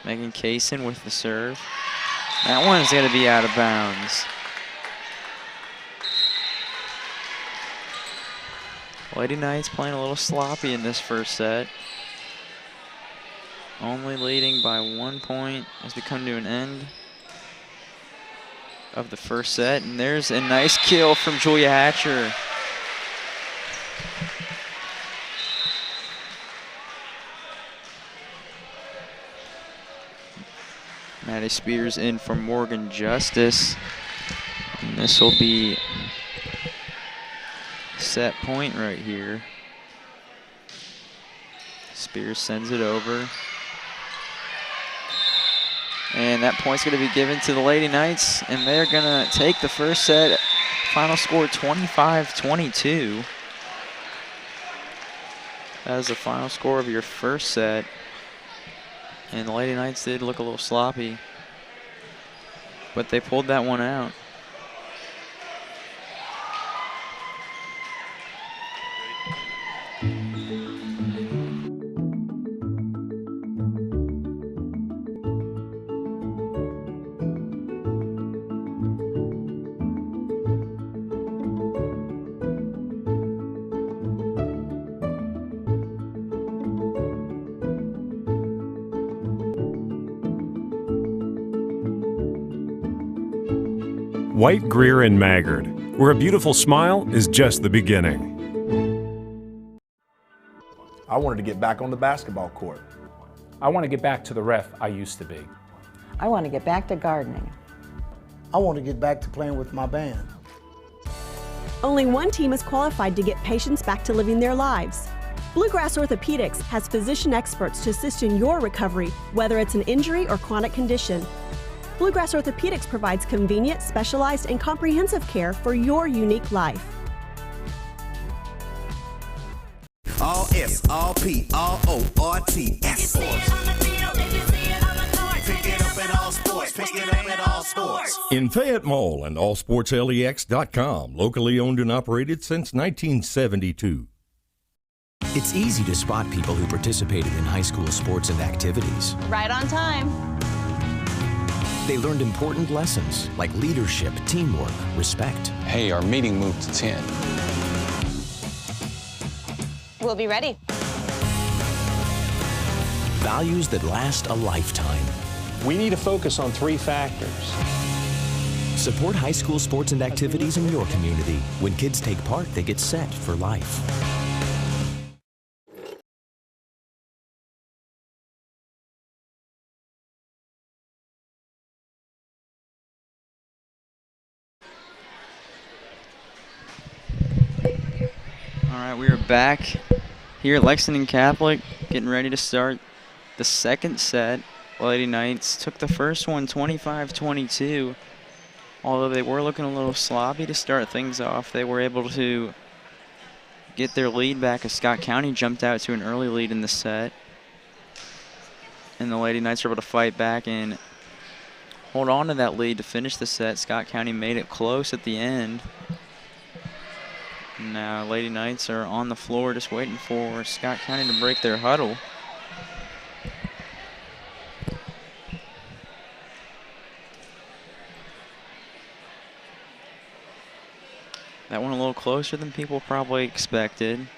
Megan Kaysen with the serve. That one's going to be out of bounds. Lady Knights playing a little sloppy in this first set. Only leading by 1 point as we come to an end of the first set. And there's a nice kill from Julia Hatcher. Maddie Spears in for Morgan Justice. And this will be set point right here. Spears sends it over. And that point's going to be given to the Lady Knights, and they're going to take the first set. Final score 25-22. That is the final score of your first set. And the Lady Knights did look a little sloppy, but they pulled that one out. White, Greer, and Maggard, where a beautiful smile is just the beginning. I wanted to get back on the basketball court. I want to get back to the ref I used to be. I want to get back to gardening. I want to get back to playing with my band. Only one team is qualified to get patients back to living their lives. Bluegrass Orthodontics has physician experts to assist in your recovery, whether it's an injury or chronic condition. Bluegrass Orthopedics provides convenient, specialized, and comprehensive care for your unique life. All S, all P, all O, R, T, S. Pick it up at all sports. Pick it up at all sports. In Fayette Mall and allsportslex.com, locally owned and operated since 1972. It's easy to spot people who participated in high school sports and activities. Right on time. They learned important lessons like leadership, teamwork, respect. Hey, our meeting moved to 10. We'll be ready. Values that last a lifetime. We need to focus on 3 factors. Support high school sports and activities in your community. When kids take part, they get set for life. We are back here at Lexington Catholic, getting ready to start the second set. Lady Knights took the first one 25-22. Although they were looking a little sloppy to start things off, they were able to get their lead back as Scott County jumped out to an early lead in the set. And the Lady Knights were able to fight back and hold on to that lead to finish the set. Scott County made it close at the end. Now Lady Knights are on the floor just waiting for Scott County to break their huddle. That one a little closer than people probably expected.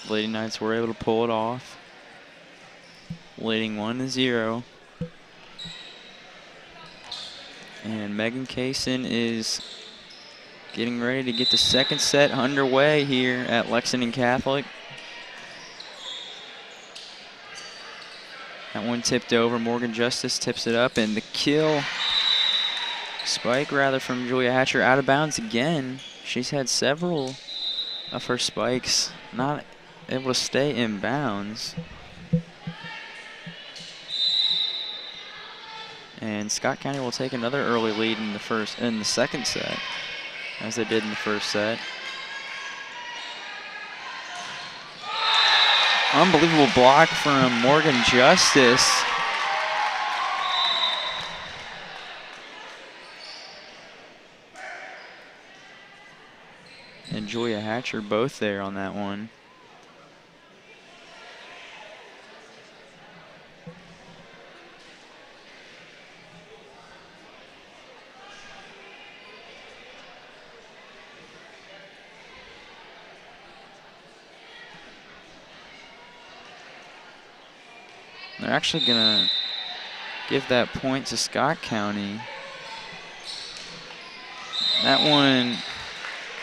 Lady Knights were able to pull it off, leading 1-0. And Megan Kaysen is getting ready to get the second set underway here at Lexington Catholic. That one tipped over. Morgan Justice tips it up, and the spike rather from Julia Hatcher out of bounds again. She's had several of her spikes not able to stay in bounds. And Scott County will take another early lead in the second set, as they did in the first set. Unbelievable block from Morgan Justice. And Julia Hatcher both there on that one. They're actually going to give that point to Scott County. That one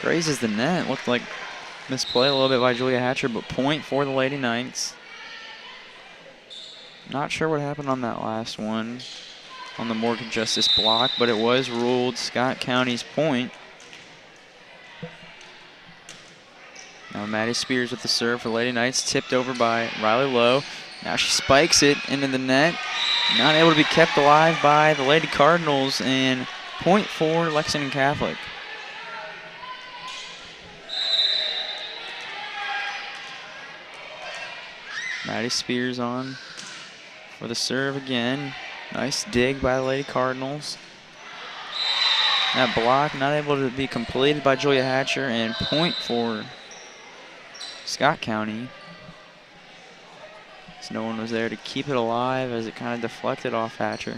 grazes the net. Looked like misplay a little bit by Julia Hatcher, but point for the Lady Knights. Not sure what happened on that last one on the Morgan Justice block, but it was ruled Scott County's point. Now Maddie Spears with the serve for Lady Knights, tipped over by Riley Lowe. Now she spikes it into the net. Not able to be kept alive by the Lady Cardinals, and point for Lexington Catholic. Maddie Spears on for the serve again. Nice dig by the Lady Cardinals. That block not able to be completed by Julia Hatcher, and point for Scott County. So no one was there to keep it alive as it kind of deflected off Hatcher.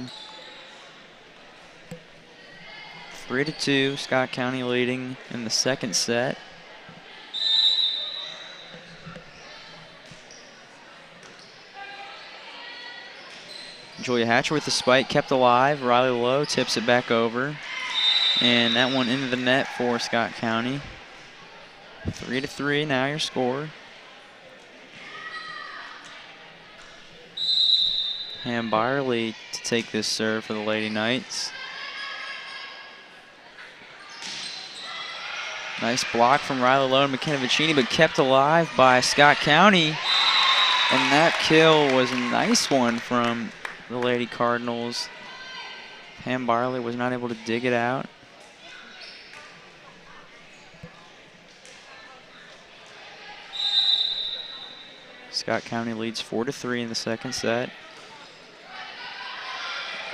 3-2, Scott County leading in the second set. Julia Hatcher with the spike, kept alive. Riley Lowe tips it back over. And that one into the net for Scott County. 3-3, now your score. Ham Byerly to take this serve for the Lady Knights. Nice block from Riley Lowe and McKenna Vicini, but kept alive by Scott County. And that kill was a nice one from the Lady Cardinals. Ham Byerly was not able to dig it out. Scott County leads 4-3 in the second set.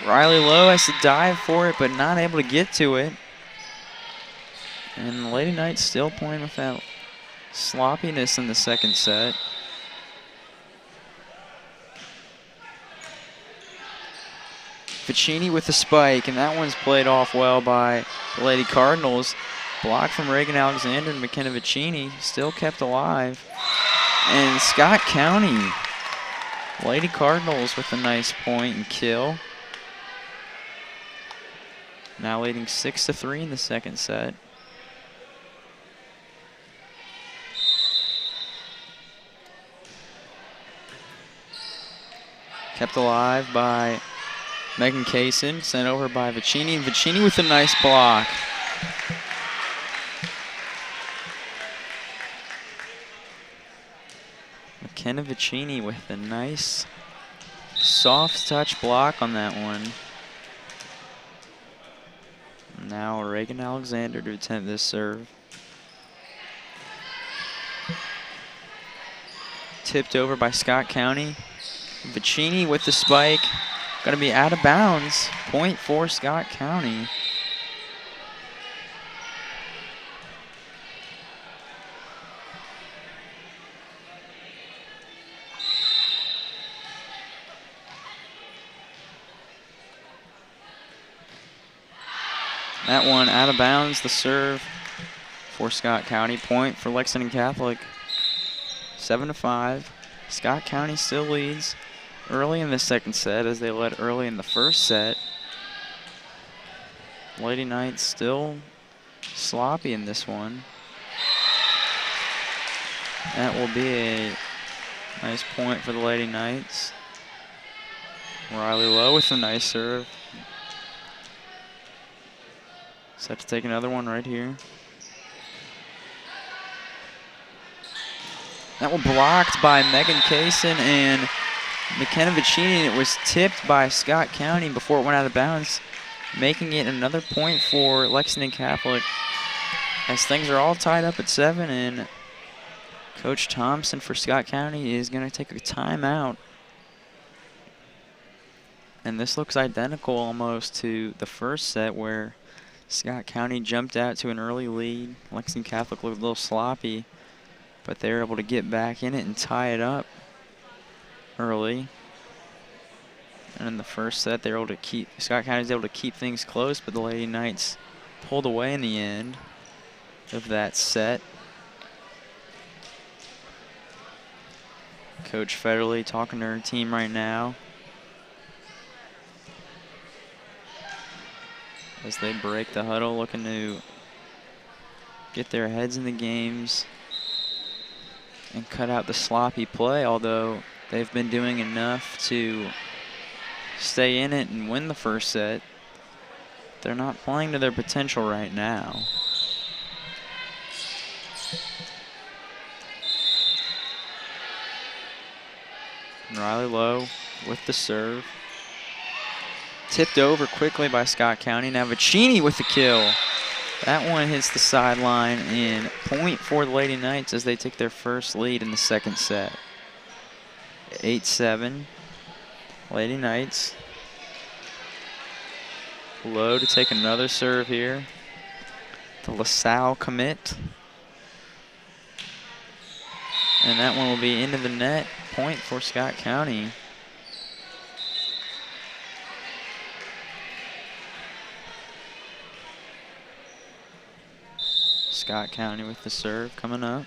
Riley Lowe has to dive for it, but not able to get to it. And the Lady Knights still playing with that sloppiness in the second set. Vicini with the spike, and that one's played off well by the Lady Cardinals. Block from Reagan Alexander and McKenna Vicini, still kept alive. And Scott County, Lady Cardinals with a nice point and kill. Now leading 6-3 in the second set. Kept alive by Megan Kaysen, sent over by Vicini, and Vicini with a nice block. McKenna Vicini with a nice soft touch block on that one. Now Reagan Alexander to attempt this serve. Tipped over by Scott County. Vicini with the spike. Going to be out of bounds. Point for Scott County. That one out of bounds, the serve for Scott County. Point for Lexington Catholic. 7-5. Scott County still leads early in the second set as they led early in the first set. Lady Knights still sloppy in this one. That will be a nice point for the Lady Knights. Riley Lowe with a nice serve. Set to take another one right here. That one blocked by Megan Kaysen and McKenna Vicini, and it was tipped by Scott County before it went out of bounds, making it another point for Lexington Catholic. As things are all tied up at 7, and Coach Thompson for Scott County is going to take a timeout. And this looks identical almost to the first set where Scott County jumped out to an early lead. Lexington Catholic looked a little sloppy, but they were able to get back in it and tie it up early. And in the first set, they were able to keep, Scott County was able to keep things close, but the Lady Knights pulled away in the end of that set. Coach Federley talking to her team right now as they break the huddle, looking to get their heads in the games and cut out the sloppy play, although they've been doing enough to stay in it and win the first set. They're not playing to their potential right now. And Riley Lowe with the serve. Tipped over quickly by Scott County. Now Vicini with the kill. That one hits the sideline, and point for the Lady Knights as they take their first lead in the second set. 8-7. Lady Knights. Lowe to take another serve here. The LaSalle commit. And that one will be into the net. Point for Scott County. Scott County with the serve coming up.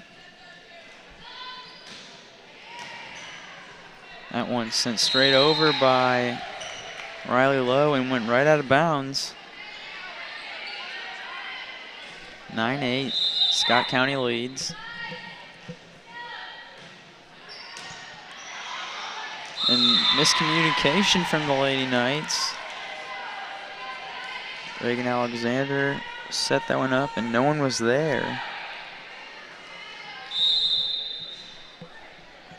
That one sent straight over by Riley Lowe and went right out of bounds. 9-8, Scott County leads. And miscommunication from the Lady Knights. Reagan Alexander set that one up and no one was there.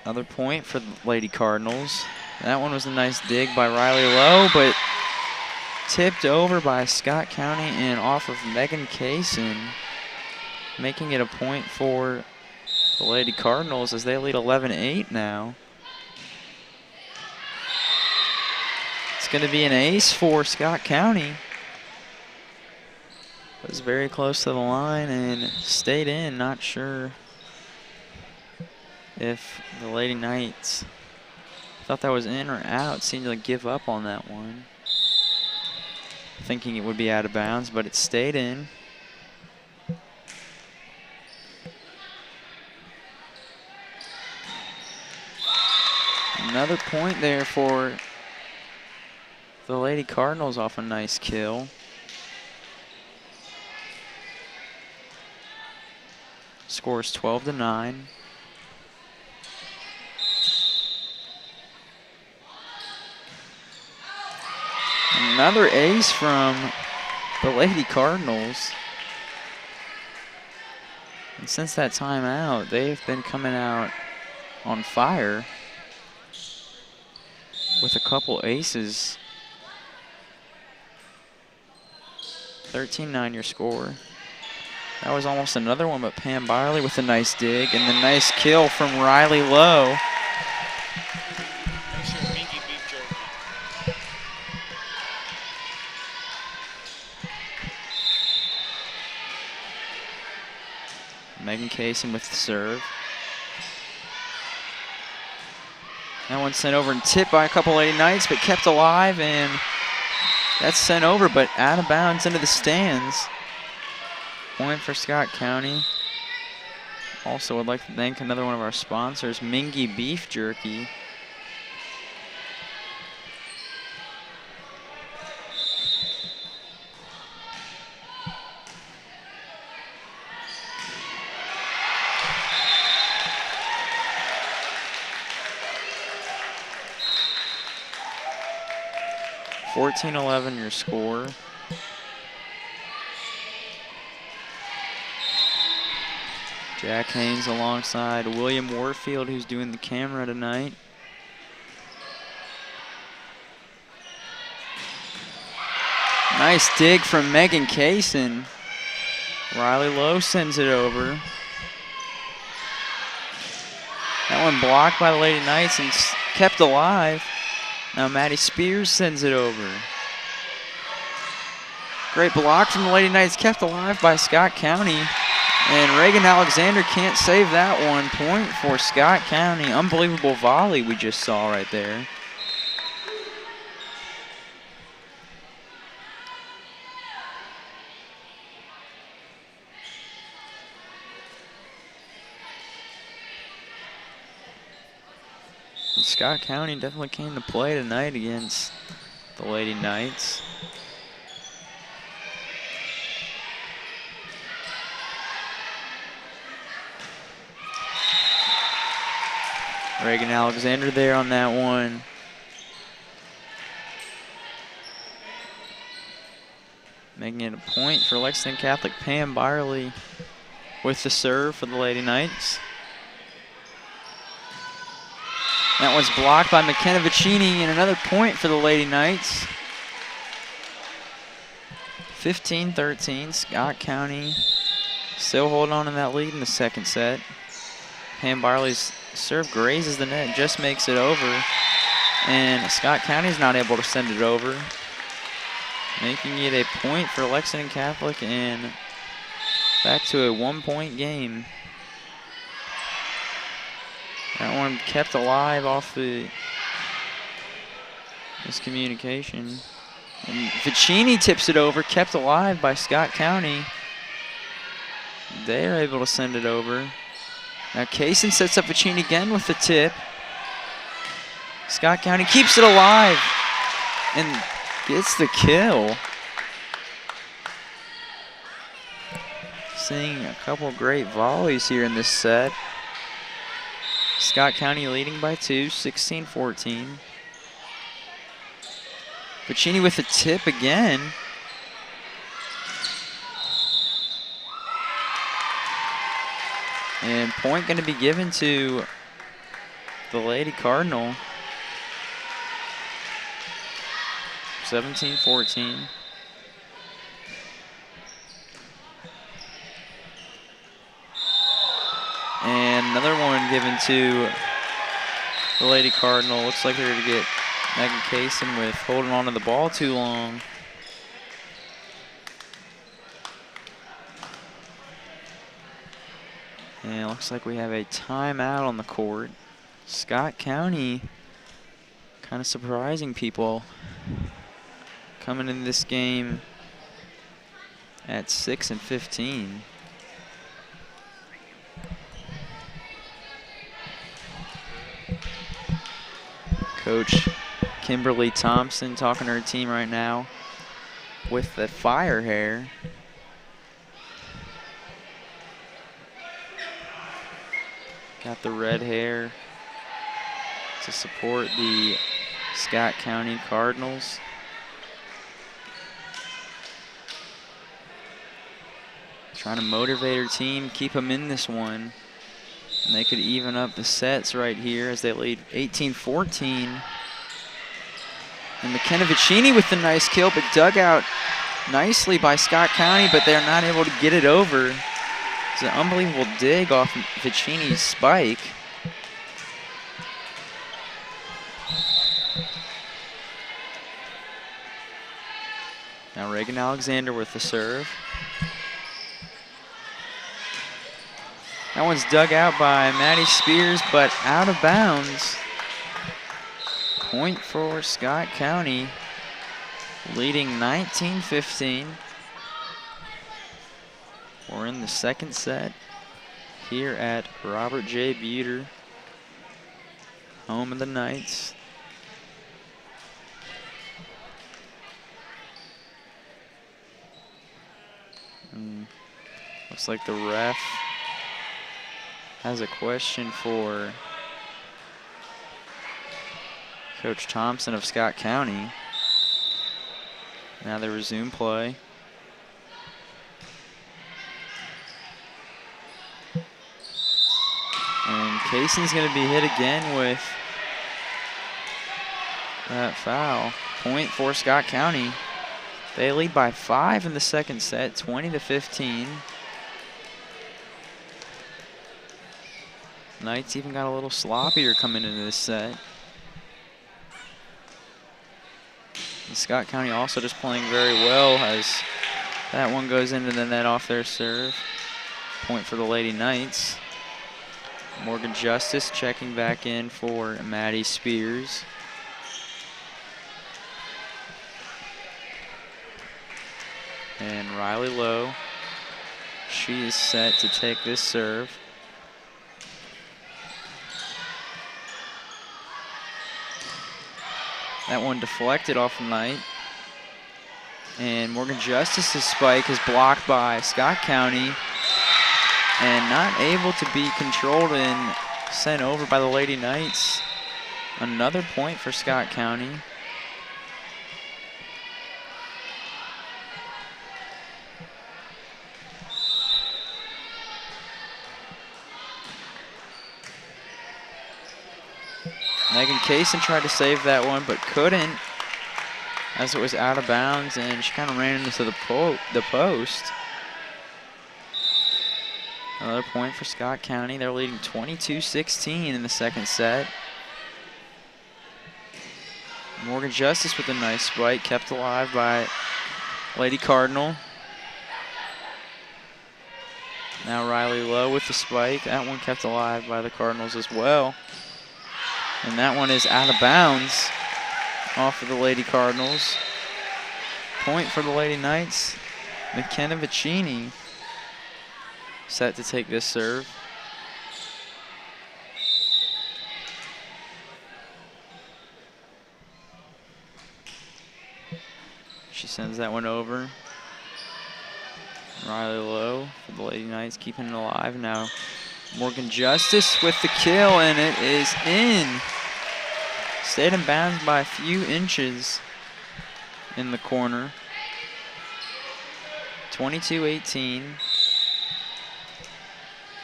Another point for the Lady Cardinals. That one was a nice dig by Riley Lowe, but tipped over by Scott County and off of Megan Kaysen, making it a point for the Lady Cardinals as they lead 11-8 now. It's going to be an ace for Scott County. Was very close to the line and stayed in. Not sure if the Lady Knights thought that was in or out. Seemed to give up on that one, thinking it would be out of bounds, but it stayed in. Another point there for the Lady Cardinals off a nice kill. Scores 12-9. Another ace from the Lady Cardinals. And since that timeout, they've been coming out on fire with a couple aces. 13-9 your score. That was almost another one, but Pam Byerly with a nice dig and the nice kill from Riley Lowe. Megan Kaysen with the serve. That one sent over and tipped by a couple Lady Knights, but kept alive, and that's sent over, but out of bounds into the stands. Point for Scott County. Also would like to thank another one of our sponsors, Mingy Beef Jerky. 14-11 your score. Jack Haynes alongside William Warfield, who's doing the camera tonight. Nice dig from Megan Kaysen. Riley Lowe sends it over. That one blocked by the Lady Knights and kept alive. Now Maddie Spears sends it over. Great block from the Lady Knights, kept alive by Scott County. And Reagan Alexander can't save that one. Point for Scott County. Unbelievable volley we just saw right there. Scott County definitely came to play tonight against the Lady Knights. Reagan Alexander there on that one. Making it a point for Lexington Catholic. Pam Byerly with the serve for the Lady Knights. That one's blocked by McKenna Vicini, and another point for the Lady Knights. 15-13, Scott County still holding on to that lead in the second set. Pam Barley's serve grazes the net, just makes it over. And Scott County's not able to send it over, making it a point for Lexington Catholic and back to a 1-point game. That one kept alive off the miscommunication. And Vicini tips it over, kept alive by Scott County. They are able to send it over. Now Kaysen sets up Vicini again with the tip. Scott County keeps it alive and gets the kill. Seeing a couple great volleys here in this set. Scott County leading by 2, 16-14. Vicini with the tip again. And point going to be given to the Lady Cardinal. 17-14. And another one given to the Lady Cardinal. Looks like they're going to get Megan Kaysen with holding on to the ball too long. And it looks like we have a timeout on the court. Scott County kind of surprising people coming in this game at 6-15. Coach Kimberly Thompson talking to her team right now with the fire hair. Got the red hair to support the Scott County Cardinals. Trying to motivate her team, keep them in this one. And they could even up the sets right here as they lead 18-14. And McKenna Vicini with the nice kill, but dug out nicely by Scott County, but they're not able to get it over. It's an unbelievable dig off Vicini's spike. Now Reagan Alexander with the serve. That one's dug out by Maddie Spears, but out of bounds. Point for Scott County, leading 19-15. We're in the second set here at Robert J. Buter, home of the Knights. Looks like the ref has a question for Coach Thompson of Scott County. Now they resume play. And Caison's going to be hit again with that foul. Point for Scott County. They lead by 5 in the second set, 20-15. Knights even got a little sloppier coming into this set. And Scott County also just playing very well as that one goes into the net off their serve. Point for the Lady Knights. Morgan Justice checking back in for Maddie Spears. And Riley Lowe, she is set to take this serve. That one deflected off the Knight. And Morgan Justice's spike is blocked by Scott County and not able to be controlled and sent over by the Lady Knights. Another point for Scott County. Megan Cason tried to save that one, but couldn't, as it was out of bounds, and she kind of ran into the post. Another point for Scott County. They're leading 22-16 in the second set. Morgan Justice with a nice spike, kept alive by Lady Cardinal. Now Riley Lowe with the spike. That one kept alive by the Cardinals as well. And that one is out of bounds off of the Lady Cardinals. Point for the Lady Knights. McKenna Vicini set to take this serve. She sends that one over. Riley Lowe for the Lady Knights, keeping it alive now. Morgan Justice with the kill, and it is in. Stayed in bounds by a few inches in the corner. 22-18.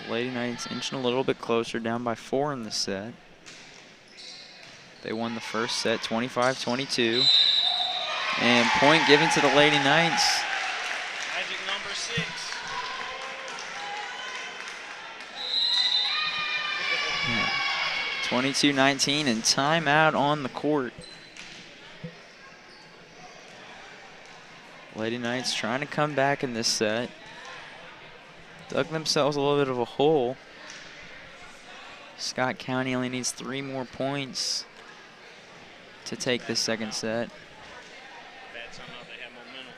Lady Knights inching a little bit closer, down by 4 in the set. They won the first set 25-22. And point given to the Lady Knights. Magic number 6. 22-19 and timeout on the court. Lady Knights trying to come back in this set. Dug themselves a little bit of a hole. Scott County only needs 3 more points to take this second set. Bad somehow they have momentum.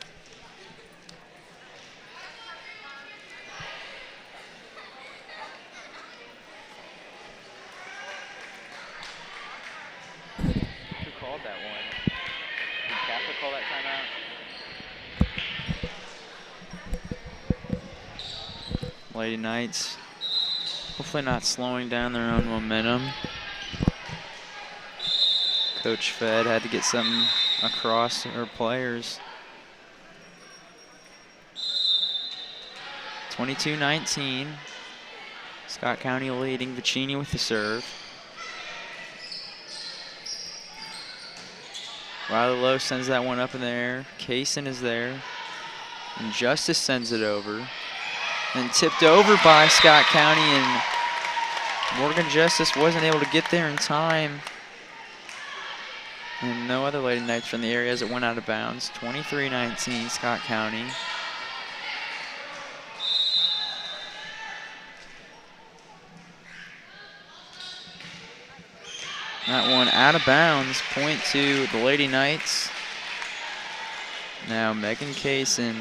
Who called that one? Did Catholic call that timeout? Lady Knights hopefully not slowing down their own momentum. Coach Fed had to get something across her players. 22-19. Scott County leading. Vicini with the serve. Riley Lowe sends that one up in the air. Cason is there. And Justice sends it over. And tipped over by Scott County, and Morgan Justice wasn't able to get there in time. And no other Lady Knights from the area as it went out of bounds. 23-19, Scott County. That one out of bounds, point to the Lady Knights. Now Megan Cason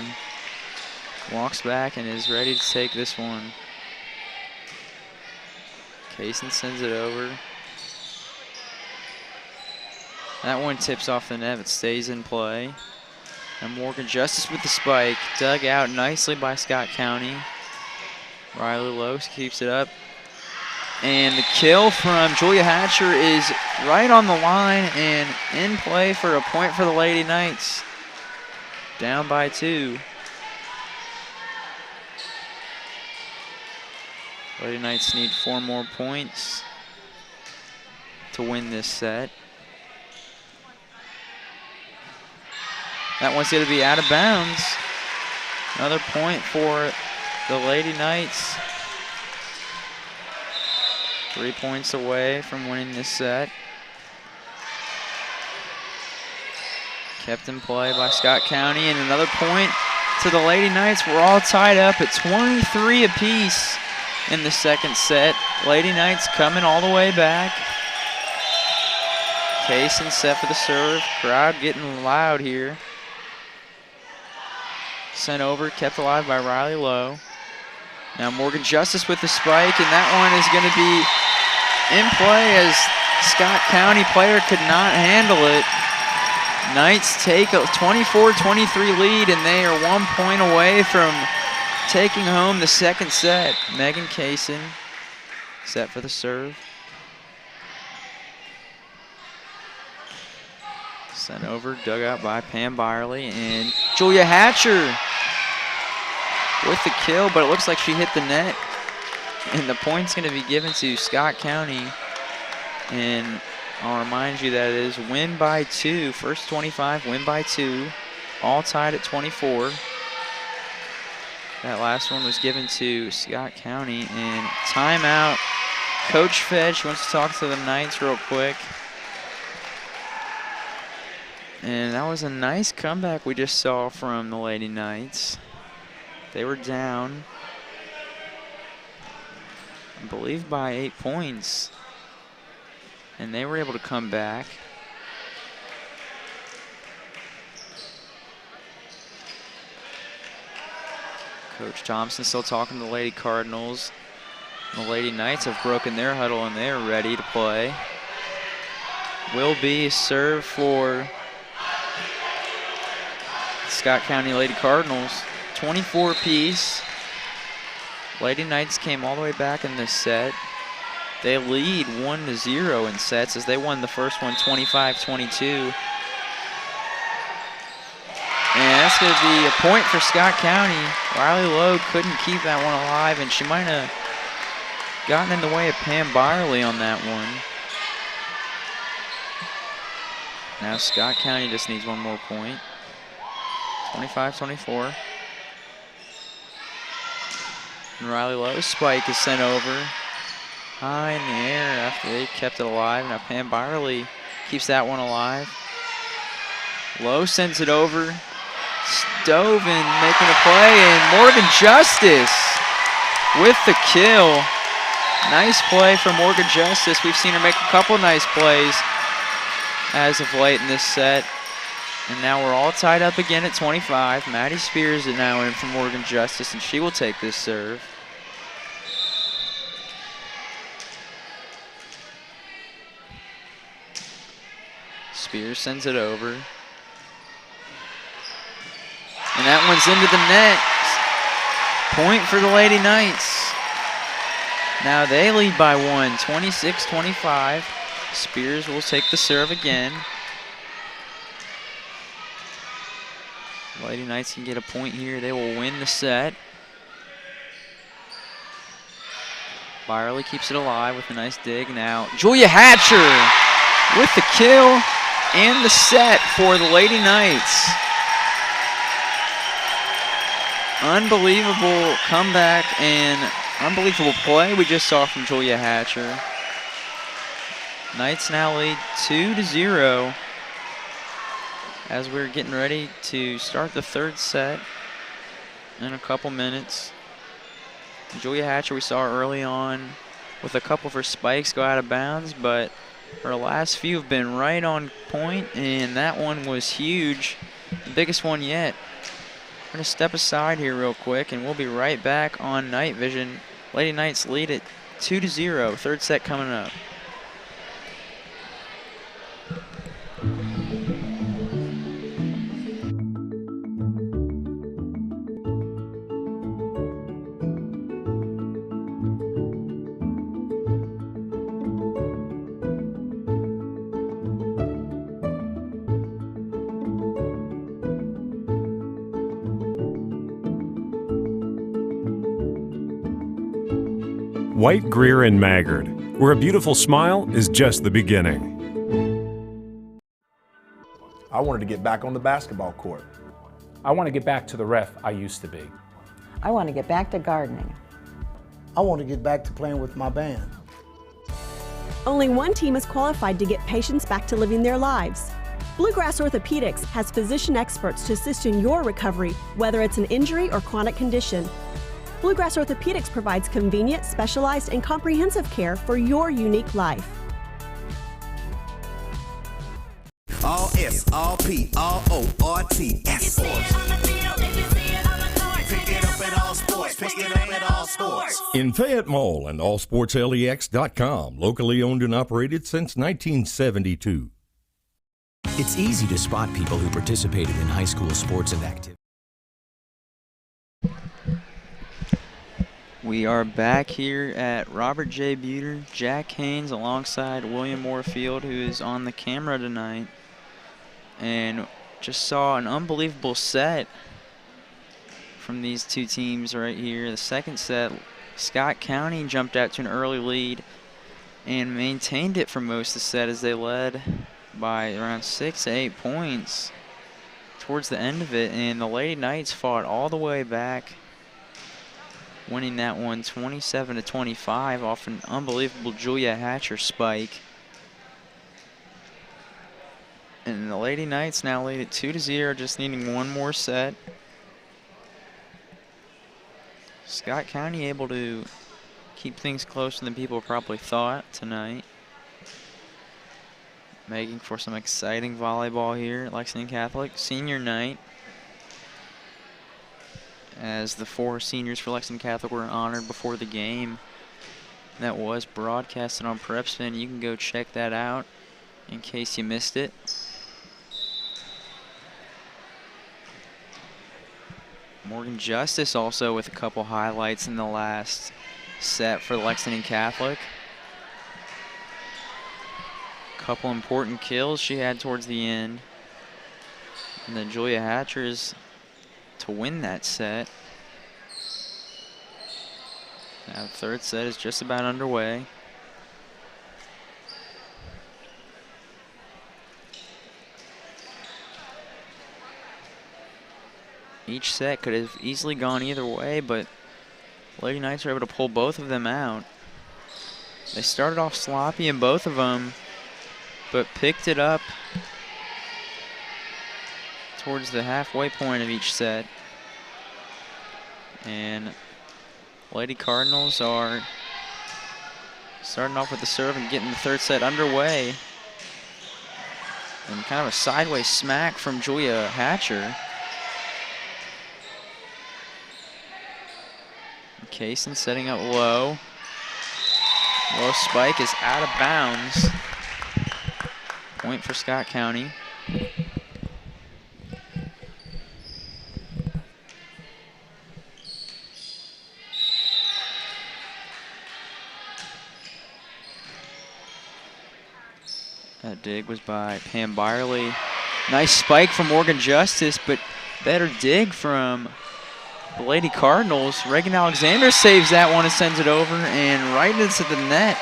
walks back and is ready to take this one. Cason sends it over. That one tips off the net, but stays in play. And Morgan Justice with the spike, dug out nicely by Scott County. Riley Lowe keeps it up. And the kill from Julia Hatcher is right on the line and in play for a point for the Lady Knights. down by 2. Lady Knights need 4 more points to win this set. That one's going to be out of bounds. Another point for the Lady Knights. 3 points away from winning this set. Kept in play by Scott County, and another point to the Lady Knights. We're all tied up at 23 apiece in the second set. Lady Knights coming all the way back. Kaysen set for the serve. Crowd getting loud here. Sent over, kept alive by Riley Lowe. Now Morgan Justice with the spike, and that one is going to be in play as Scott County player could not handle it. Knights take a 24-23 lead, and they are 1 point away from taking home the second set. Megan Kaysen set for the serve. Sent over, dug out by Pam Byerly, and Julia Hatcher with the kill, but it looks like she hit the net. And the point's going to be given to Scott County. And I'll remind you that it is win by 2. First 25, win by 2. All tied at 24. That last one was given to Scott County. And timeout. Coach Fedge wants to talk to the Knights real quick. And that was a nice comeback we just saw from the Lady Knights. They were down, I believe, by 8 points. And they were able to come back. Coach Thompson still talking to the Lady Cardinals. The Lady Knights have broken their huddle and they're ready to play. Will be serve for Scott County Lady Cardinals. 24 apiece. Lady Knights came all the way back in this set. They lead 1-0 in sets as they won the first one 25-22. And that's going to be a point for Scott County. Riley Lowe couldn't keep that one alive, and she might have gotten in the way of Pam Byerly on that one. Now Scott County just needs 1 more point. 25-24. And Riley Lowe's spike is sent over high in the air after they kept it alive. Now Pam Byerly keeps that one alive. Lowe sends it over. Stovin making a play, and Morgan Justice with the kill. Nice play from Morgan Justice. We've seen her make a couple nice plays as of late in this set. And now we're all tied up again at 25. Maddie Spears is now in for Morgan Justice, and she will take this serve. Spears sends it over. And that one's into the net. Point for the Lady Knights. Now they lead by 1, 26-25. Spears will take the serve again. Lady Knights can get a point here. They will win the set. Byerly keeps it alive with a nice dig. Now Julia Hatcher with the kill and the set for the Lady Knights. Unbelievable comeback and unbelievable play we just saw from Julia Hatcher. Knights now lead 2-0 as we're getting ready to start the third set in a couple minutes. Julia Hatcher, we saw early on with a couple of her spikes go out of bounds, but her last few have been right on point, and that one was huge, the biggest one yet. We're going to step aside here real quick, and we'll be right back on Night Vision. Lady Knights lead it 2-0, third set coming up. White, Greer, and Maggard, where a beautiful smile is just the beginning. I wanted to get back on the basketball court. I want to get back to the ref I used to be. I want to get back to gardening. I want to get back to playing with my band. Only one team is qualified to get patients back to living their lives. Bluegrass Orthodontics has physician experts to assist in your recovery, whether it's an injury or chronic condition. Bluegrass Orthopedics provides convenient, specialized, and comprehensive care for your unique life. All S, all P, all O, R, T, S. Pick it up at all sports. Pick it up at all sports. In Fayette Mall and allsportslex.com, locally owned and operated since 1972. It's easy to spot people who participated in high school sports and activities. We are back here at Robert J. Buter, Jack Haynes alongside William Moorfield, who is on the camera tonight. And just saw an unbelievable set from these two teams right here. The second set, Scott County jumped out to an early lead and maintained it for most of the set as they led by around 6 to 8 points towards the end of it. And the Lady Knights fought all the way back, winning that one 27 to 25 off an unbelievable Julia Hatcher spike. And the Lady Knights now lead at 2-0, just needing one more set. Scott County able to keep things closer than people probably thought tonight, making for some exciting volleyball here at Lexington Catholic. Senior night, as the 4 seniors for Lexington Catholic were honored before the game. That was broadcasted on PrepSpin. You can go check that out in case you missed it. Morgan Justice also with a couple highlights in the last set for Lexington Catholic. Couple important kills she had towards the end. And then Julia Hatchers to win that set. Now the third set is just about underway. Each set could have easily gone either way, but Lady Knights were able to pull both of them out. They started off sloppy in both of them, but picked it up towards the halfway point of each set. And Lady Cardinals are starting off with the serve and getting the third set underway. And kind of a sideways smack from Julia Hatcher. Kaysen setting up low. Low spike is out of bounds. Point for Scott County. That dig was by Pam Byerly. Nice spike from Morgan Justice, but better dig from the Lady Cardinals. Reagan Alexander saves that one and sends it over, and right into the net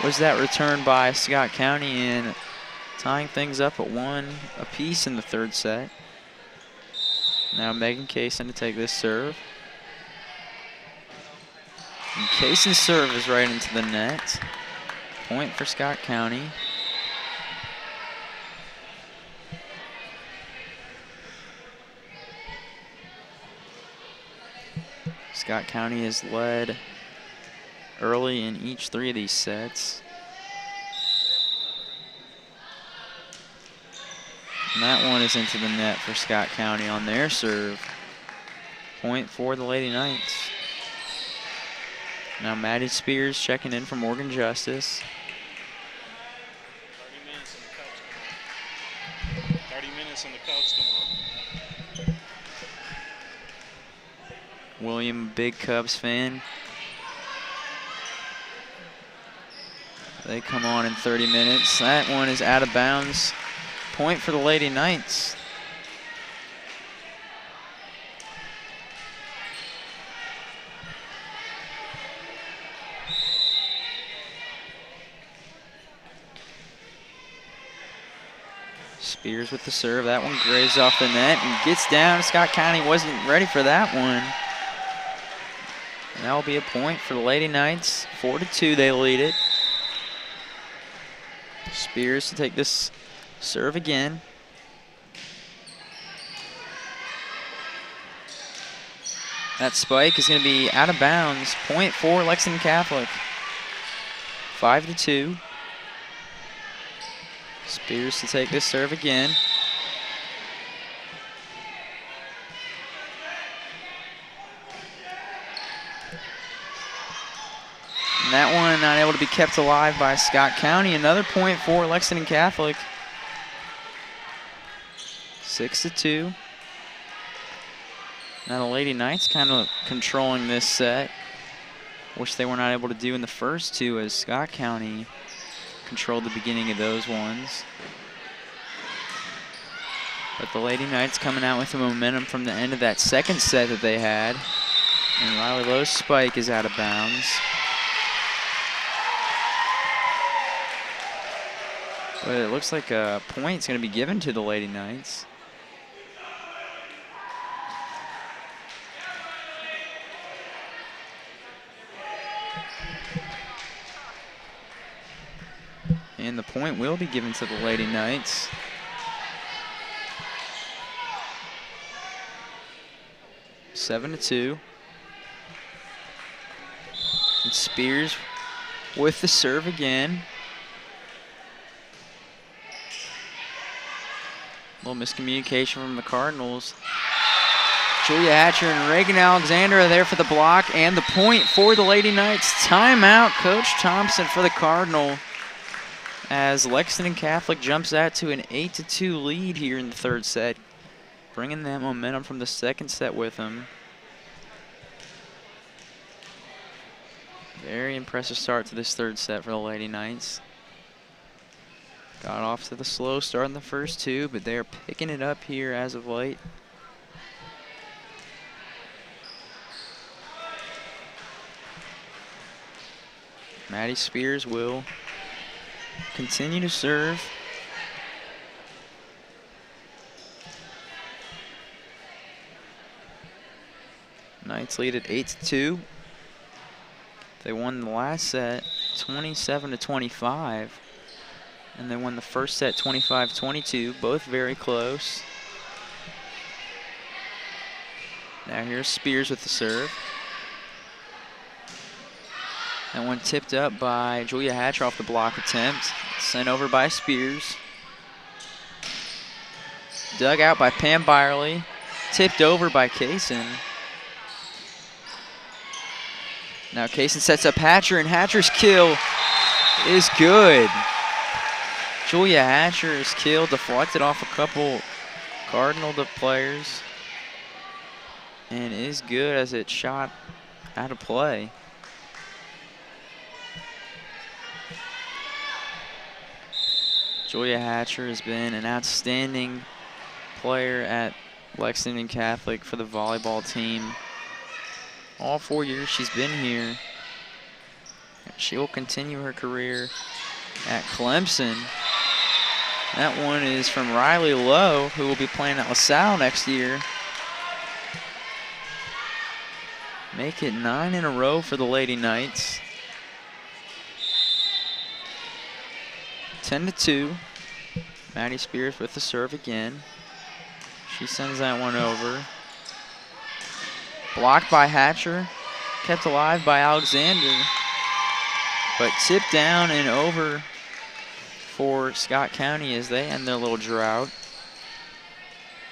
was that return by Scott County, and tying things up at 1 apiece in the third set. Now Megan Kaysen to take this serve. And Kaysen's serve is right into the net. Point for Scott County. Scott County has led early in each 3 of these sets. And that one is into the net for Scott County on their serve. Point for the Lady Knights. Now Maddie Spears checking in for Morgan Justice. 30 minutes and the coach come on. William, big Cubs fan. They come on in 30 minutes. That one is out of bounds. Point for the Lady Knights. Spears with the serve. That one grazes off the net and gets down. Scott County wasn't ready for that one. And that will be a point for the Lady Knights. 4-2, they lead it. Spears to take this serve again. That spike is going to be out of bounds. Point for Lexington Catholic. 5-2. Spears to take this serve again. And that one not able to be kept alive by Scott County. Another point for Lexington Catholic. 6-2. Now the Lady Knights kind of controlling this set, which they were not able to do in the first two, as Scott County controlled the beginning of those ones. But the Lady Knights coming out with the momentum from the end of that second set that they had. And Riley Lowe's spike is out of bounds. But it looks like a point's going to be given to the Lady Knights. And the point will be given to the Lady Knights. 7-2. And Spears with the serve again. A little miscommunication from the Cardinals. Julia Hatcher and Reagan Alexander are there for the block, and the point for the Lady Knights. Timeout, Coach Thompson for the Cardinal, as Lexington Catholic jumps out to an 8-2 lead here in the third set, bringing that momentum from the second set with them. Very impressive start to this third set for the Lady Knights. Got off to the slow start in the first two, but they are picking it up here as of late. Maddie Spears will continue to serve. Knights lead at 8-2. They won the last set 27-25. And they won the first set 25-22, both very close. Now here's Spears with the serve. That one tipped up by Julia Hatcher off the block attempt. Sent over by Spears. Dug out by Pam Byerly. Tipped over by Kaysen. Now Kaysen sets up Hatcher, and Hatcher's kill is good. Julia Hatcher's kill deflected off a couple Cardinal players and is good as it shot out of play. Julia Hatcher has been an outstanding player at Lexington Catholic for the volleyball team. All 4 years she's been here. She will continue her career at Clemson. That one is from Riley Lowe, who will be playing at LaSalle next year. Make it 9 in a row for the Lady Knights. 10-2. Maddie Spears with the serve again. She sends that one over. Blocked by Hatcher. Kept alive by Alexander. But tipped down and over for Scott County as they end their little drought.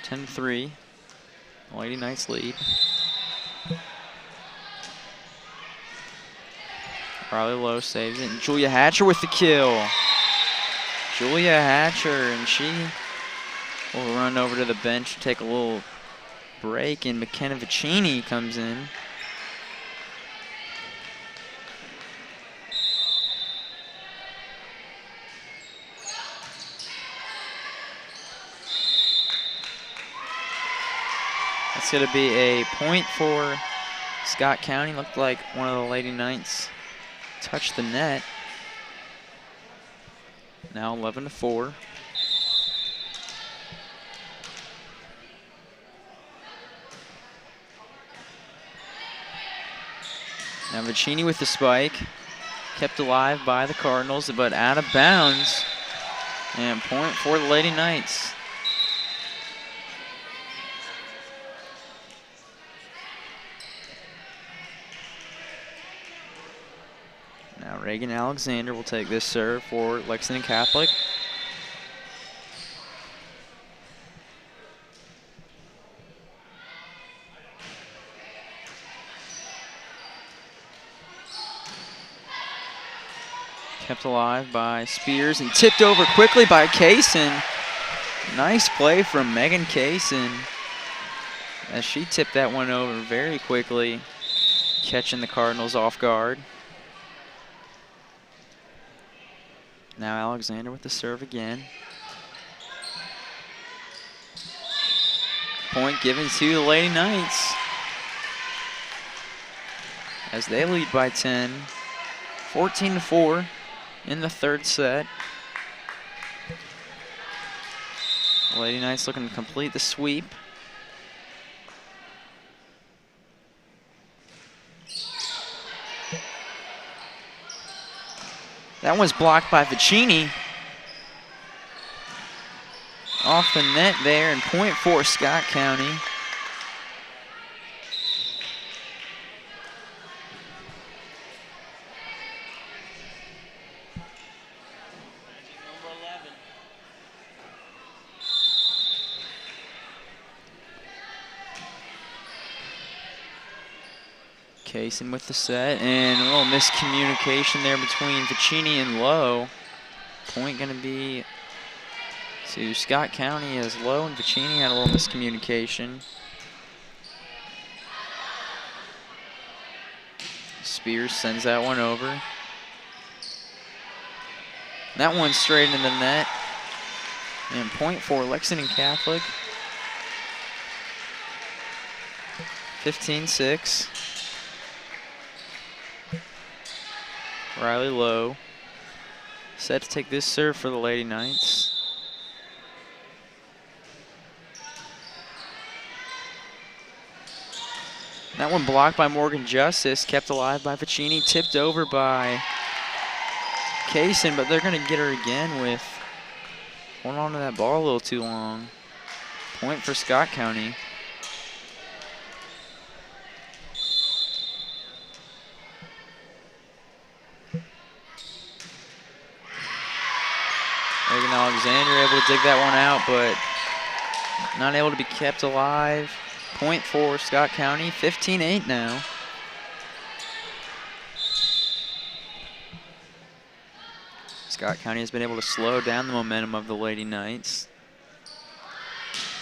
10-3. Lady Knights lead. Riley Lowe saves it. And Julia Hatcher with the kill. Julia Hatcher, and she will run over to the bench, take a little break, and McKenna Vicini comes in. That's going to be a point for Scott County. Looked like one of the Lady Knights touched the net. Now 11-4. Now Vicini with the spike. Kept alive by the Cardinals, but out of bounds. And point for the Lady Knights. Now Reagan Alexander will take this serve for Lexington Catholic. Kept alive by Spears and tipped over quickly by Kaysen. Nice play from Megan Kaysen as she tipped that one over very quickly, catching the Cardinals off guard. Now Alexander with the serve again. Point given to the Lady Knights as they lead by 10, 14-4 in the third set. Lady Knights looking to complete the sweep. That one's blocked by Vicini. Off the net there, and point for Scott County. Kaysen with the set, and a little miscommunication there between Vicini and Lowe. Point going to be to Scott County as Lowe and Vicini had a little miscommunication. Spears sends that one over. That one's straight into the net. And point for Lexington Catholic. 15-6. Riley Lowe set to take this serve for the Lady Knights. That one blocked by Morgan Justice, kept alive by Vicini, tipped over by Kaysen, but they're going to get her again with holding on to that ball a little too long. Point for Scott County. Megan Alexander able to dig that one out, but not able to be kept alive. Point for Scott County, 15-8 now. Scott County has been able to slow down the momentum of the Lady Knights.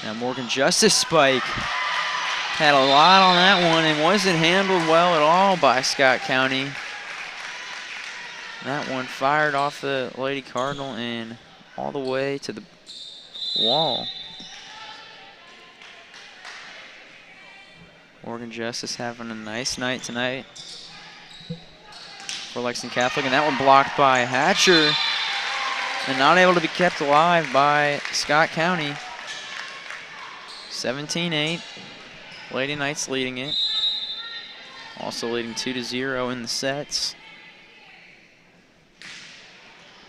Now Morgan Justice spike. Had a lot on that one and wasn't handled well at all by Scott County. That one fired off the Lady Cardinal and all the way to the wall. Morgan Justice having a nice night tonight for Lexington Catholic, and that one blocked by Hatcher and not able to be kept alive by Scott County. 17-8, Lady Knights leading it. Also leading 2-0 in the sets.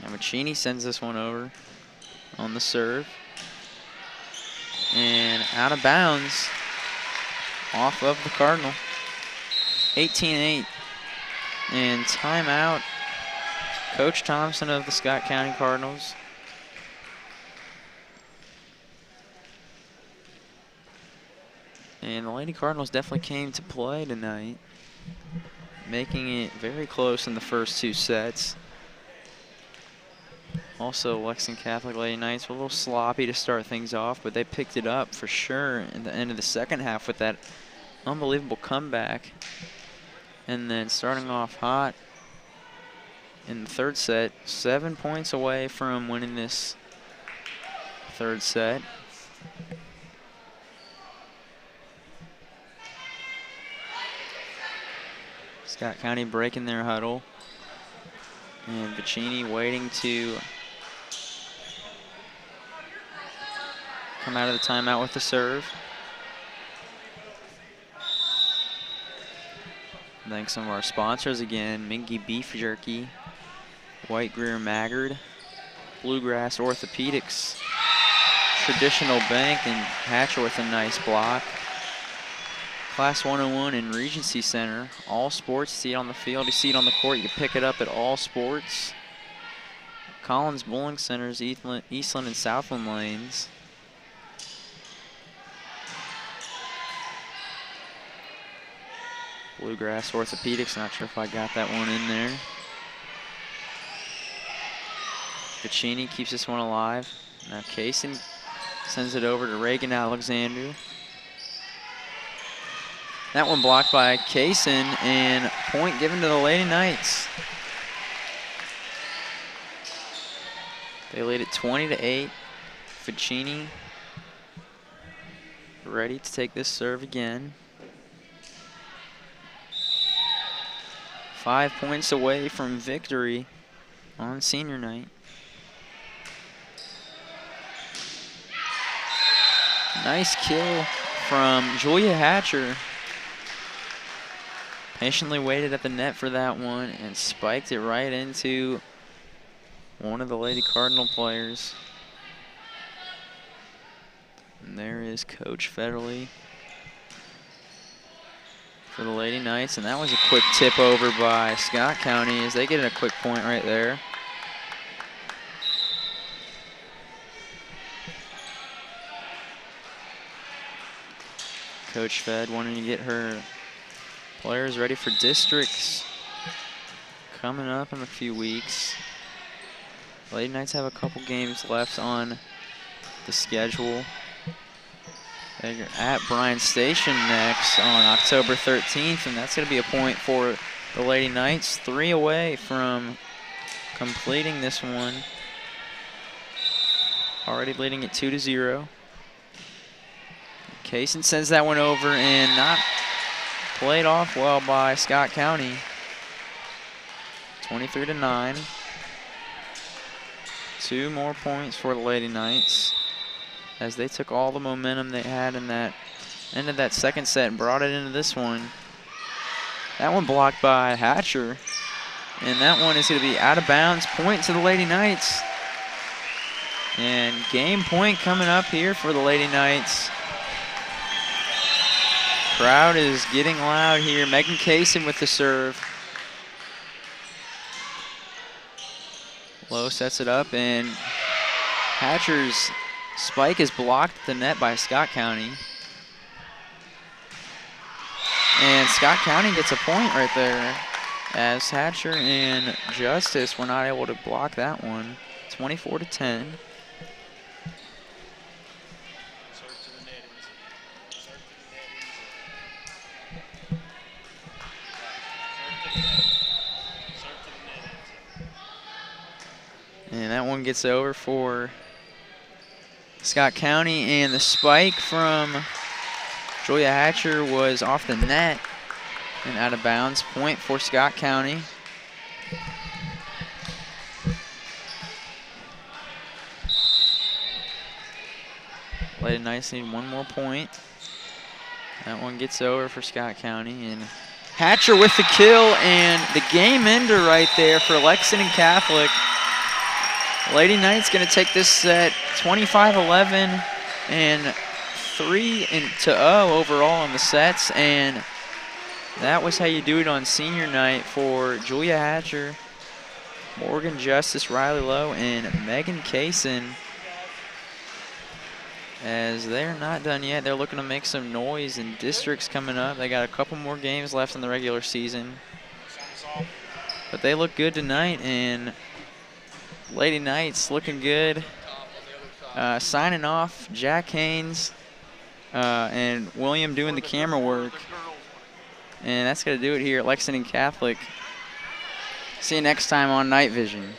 Now Vicini sends this one over on the serve. And out of bounds off of the Cardinal. 18-8. And timeout. Coach Thompson of the Scott County Cardinals. And the Lady Cardinals definitely came to play tonight, making it very close in the first two sets. Also, Lexington Catholic Lady Knights were a little sloppy to start things off, but they picked it up for sure in the end of the second half with that unbelievable comeback. And then starting off hot in the third set, 7 points away from winning this third set. Scott County breaking their huddle. And Vicini waiting to come out of the timeout with the serve. thank some of our sponsors again. Minky Beef Jerky, White Greer Maggard, Bluegrass Orthopedics, Traditional Bank, and Hatcher with a nice block. Class 101 and Regency Center. All Sports, see it on the field, you see it on the court, you can pick it up at All Sports. Collins Bowling Centers, Eastland and Southland lanes. Bluegrass Orthopedics, not sure if I got that one in there. Ficini keeps this one alive. Now Kaysen sends it over to Reagan Alexander. That one blocked by Kaysen, and point given to the Lady Knights. They lead at 20-8. Ficini ready to take this serve again. 5 points away from victory on senior night. Nice kill from Julia Hatcher. Patiently waited at the net for that one and spiked it right into one of the Lady Cardinal players. And there is Coach Federley for the Lady Knights, and that was a quick tip over by Scott County as they get a quick point right there. Coach Fed wanting to get her players ready for districts coming up in a few weeks. Lady Knights have a couple games left on the schedule. They're at Bryan Station next on October 13th, and that's going to be a point for the Lady Knights. 3 away from completing this one. Already leading it 2-0. Kaysen sends that one over and not played off well by Scott County. 23-9. 2 more points for the Lady Knights as they took all the momentum they had in that end of that second set and brought it into this one. That one blocked by Hatcher, and that one is going to be out of bounds. Point to the Lady Knights. And game point coming up here for the Lady Knights. Crowd is getting loud here. Megan Kaysen with the serve. Lowe sets it up, and Hatcher's spike is blocked at the net by Scott County. And Scott County gets a point right there as Hatcher and Justice were not able to block that one. 24-10. And that one gets over for Scott County, and the spike from Julia Hatcher was off the net and out of bounds. Point for Scott County. Lady Knights need one more point. That one gets over for Scott County, and Hatcher with the kill and the game ender right there for Lexington Catholic. Lady Knights going to take this set 25-11 and 3-0 overall in the sets, and that was how you do it on senior night for Julia Hatcher, Morgan Justice, Riley Lowe, and Megan Kaysen. As they're not done yet, they're looking to make some noise in districts coming up. They got a couple more games left in the regular season, but they look good tonight, and Lady Knights looking good. Signing off, Jack Haynes and William doing the camera work. And that's going to do it here at Lexington Catholic. See you next time on Night Vision.